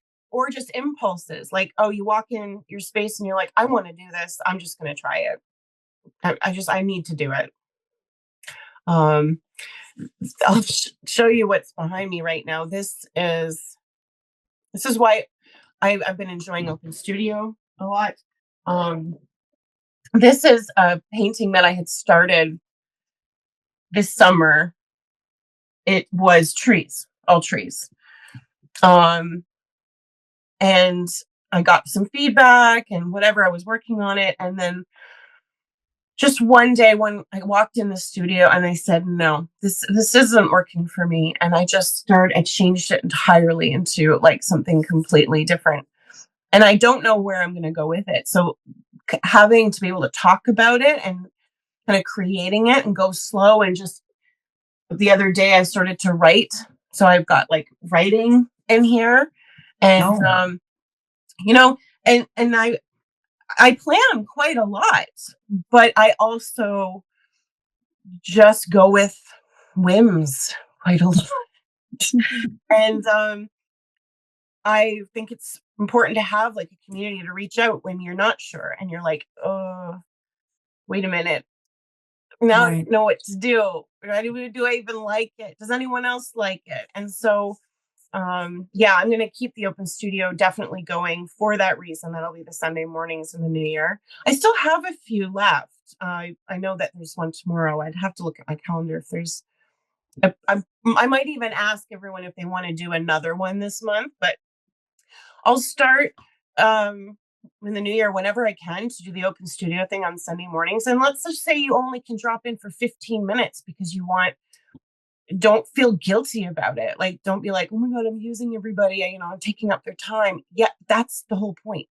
just impulses, like, oh, you walk in your space and you're like, I want to do this. I'm just going to try it. I need to do it. I'll show you what's behind me right now. This is why I've been enjoying Open Studio a lot. This is a painting that I had started this summer. It was trees, all trees. And I got some feedback and whatever, I was working on it. And then just one day when I walked in the studio and I said, no, this isn't working for me. And I changed it entirely into like something completely different. And I don't know where I'm going to go with it. So having to be able to talk about it and kind of creating it and go slow, and just the other day I started to write. So I've got like writing in here, and you know, and I plan quite a lot, but I also just go with whims quite a lot. And I think it's important to have like a community to reach out when you're not sure and you're like, oh, wait a minute. Now I don't know what to do. Do I even like it? Does anyone else like it? And so, yeah, I'm going to keep the Open Studio definitely going for that reason. That'll be the Sunday mornings in the new year. I still have a few left. I know that there's one tomorrow. I'd have to look at my calendar if there's. I might even ask everyone if they want to do another one this month, but I'll start in the new year whenever I can to do the Open Studio thing on Sunday mornings. And let's just say you only can drop in for 15 minutes because you want. Don't feel guilty about it. Like, don't be like, oh my God, I'm using everybody. I'm taking up their time. Yeah, that's the whole point.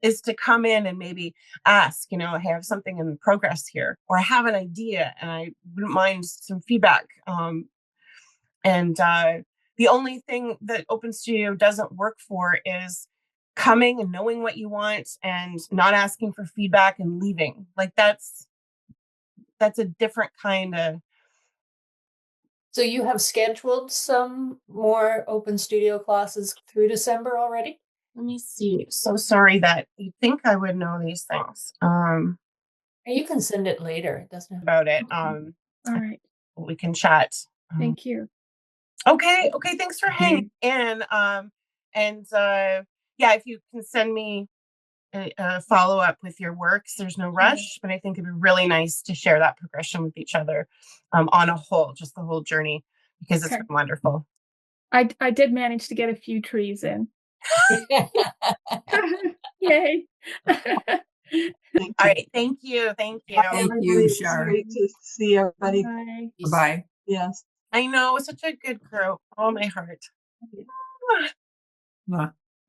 Is to come in and maybe ask, hey, I have something in progress here, or I have an idea and I wouldn't mind some feedback. And the only thing that Open Studio doesn't work for is coming and knowing what you want and not asking for feedback and leaving. Like that's a different kind of. So you have scheduled some more Open Studio classes through December already? Let me see. So sorry that you think I would know these things. You can send it later. It doesn't have about it. All right. We can chat. Thank you. Okay. Thanks for hanging in. Yeah, if you can send me a follow up with your works, there's no rush, but I think it'd be really nice to share that progression with each other on a whole, just the whole journey, because it's been wonderful. I did manage to get a few trees in. Yay. All right. Thank you. Thank you, Shar. Great to see everybody. Bye. Yes. I know. It's such a good group. Oh, my heart.